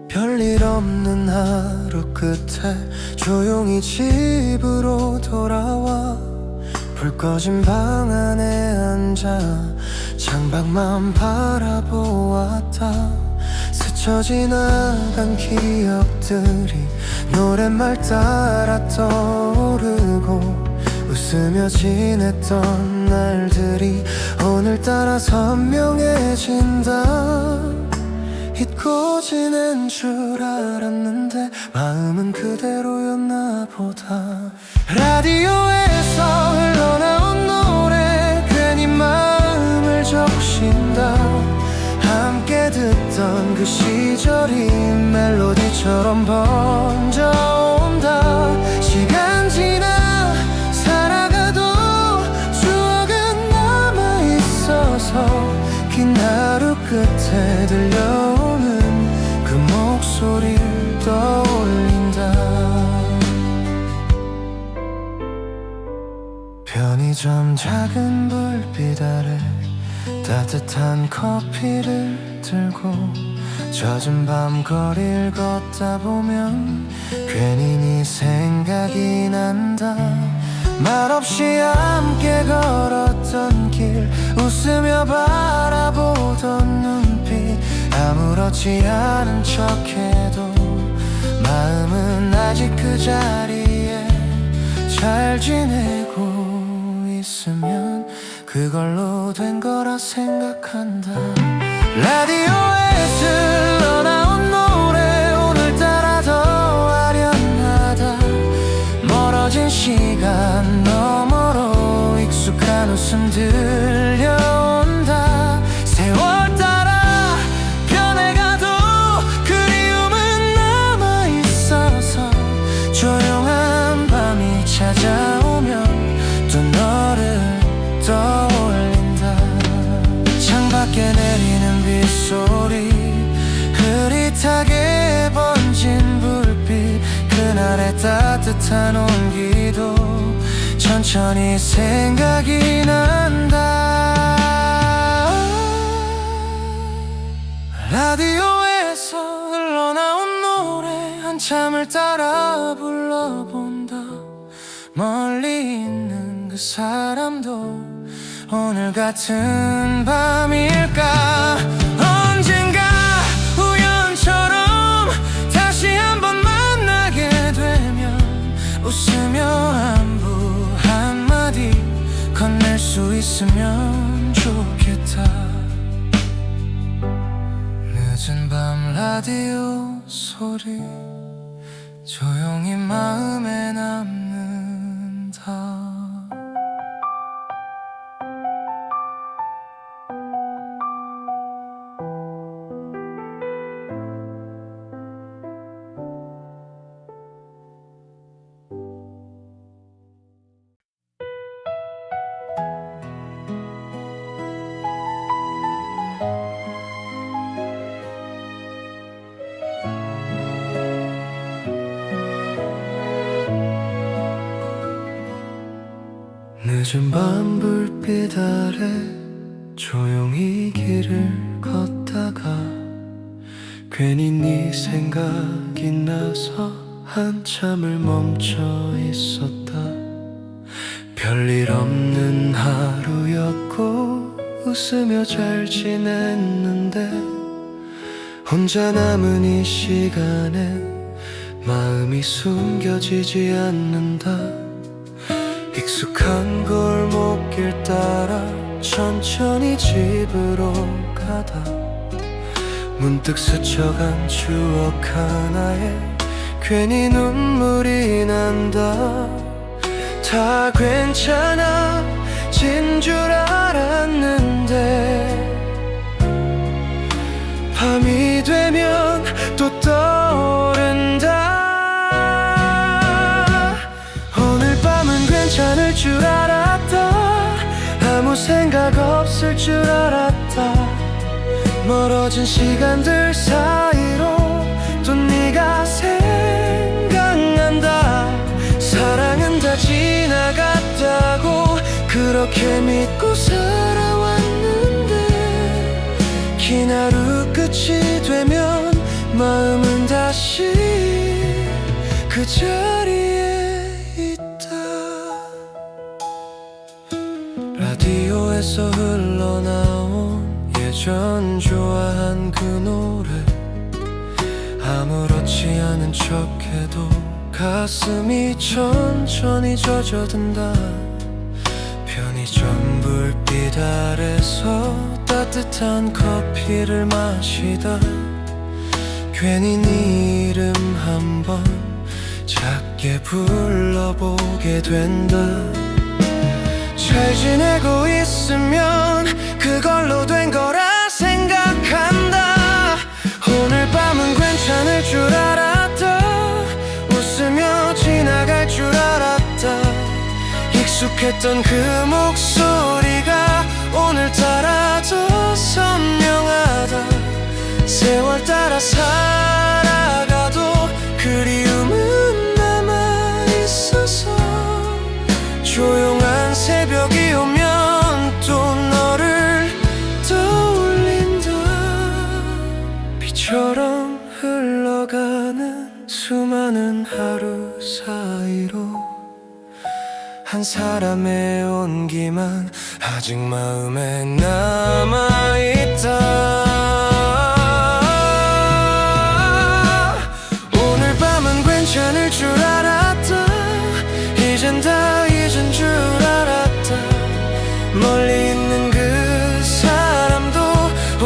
별일 없는 하루 끝에 조용히 집으로 돌아와 불 꺼진 방 안에 앉아 창밖만 바라보았다. 스쳐 지나간 기억들이 노랫말 따라 떠오르고 웃으며 지냈던 날들이 오늘따라 선명해진다. 잊고 지낸 줄 알았는데 마음은 그대로였나 보다. 라디오에서 흘러나온 노래 괜히 마음을 적신다. 함께 듣던 그 시절이 멜로디처럼 번져온다. 시간 지나 살아가도 추억은 남아있어서 긴 하루 끝에 들려오는 그 목소리를 떠올린다. 편의점 작은 불빛 아래 따뜻한 커피를 들고 젖은 밤 거리를 걷다 보면 괜히 네 생각이 난다. 말없이 함께 걸었던 길 웃으며 바라보던 눈빛 아무렇지 않은 척해도 마음은 아직 그 자리에 잘 지내고 있으면 그걸로 된 거라 생각한다. 라디오에 흘러나온 노래 오늘따라 더 아련하다. 멀어진 시간 너머로 익숙한 웃음 들려온다. 세월 따라 변해가도 그리움은 남아있어서 조용한 밤이 찾아오면 또 너를 떠올린다. 창밖에 내리는 빗소리 흐릿하게 번진 불빛 그날의 따뜻한 온기도 천천히 생각이 난다. 라디오에서 흘러나온 노래 한참을 따라 불러본다. 멀리 있는 그 사람도 오늘 같은 밤일까. 언젠가 우연처럼 다시 한번 만나게 되면 웃으며 안부 한마디 건넬 수 있으면 좋겠다. 늦은 밤 라디오 소리 조용히 마음에 남는다. 늦은 밤 불빛 아래 조용히 길을 걷다가 괜히 네 생각이 나서 한참을 멈춰 있었다. 별일 없는 하루였고 웃으며 잘 지냈는데 혼자 남은 이 시간에 마음이 숨겨지지 않는다. 익숙한 골목길 따라 천천히 집으로 가다 문득 스쳐간 추억 하나에 괜히 눈물이 난다. 다 괜찮아진 줄 알았는데 밤이 되면 또 떠오른다. 오늘 밤은 괜찮을 줄 알았다. 아무 생각 없을 줄 알았다. 멀어진 시간들 사이로 또 네가 네가 생각난다. 사랑은 다 지나갔다고 그렇게 믿고 살아왔는데 긴 하루 끝이 되면 마음은 다시 그 자리에 있다. 라디오에서 흘러나온 예전 좋아한 그 노래 아무렇지 않은 척해도 가슴이 천천히 젖어든다. 편의점 불빛 아래서 따뜻한 커피를 마시다 괜히 네 이름 한번 작게 불러보게 된다. 잘 지내고 있으면 그걸로 된 거라 생각한다. 오늘 밤은 괜찮을 줄 알았다. 웃으며 지나갈 줄 알았다. 익숙했던 그 목소리가 오늘따라 더 선명하다. 세월 따라 살아가도 그리움은 남아있어서 조용한 새벽이 오면 또 너를 떠올린다. 비처럼 흘러가는 수많은 하루 사이로 한 사람의 온기만 아직 마음에 남아있다. 오늘 밤은 괜찮을 줄 알았다. 이젠 다 잊은 줄 알았다. 멀리 있는 그 사람도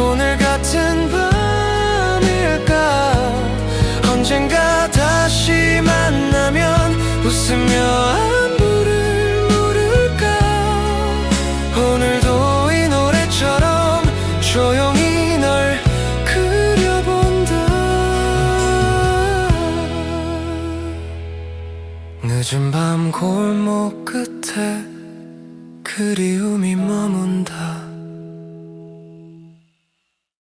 오늘 같은 밤일까. 언젠가 다시 만나면 웃으며 안부를 물을까. 오늘도 이 노래처럼 조용히 널 그려본다. 늦은 밤 골목 끝에 그리움이 머문다.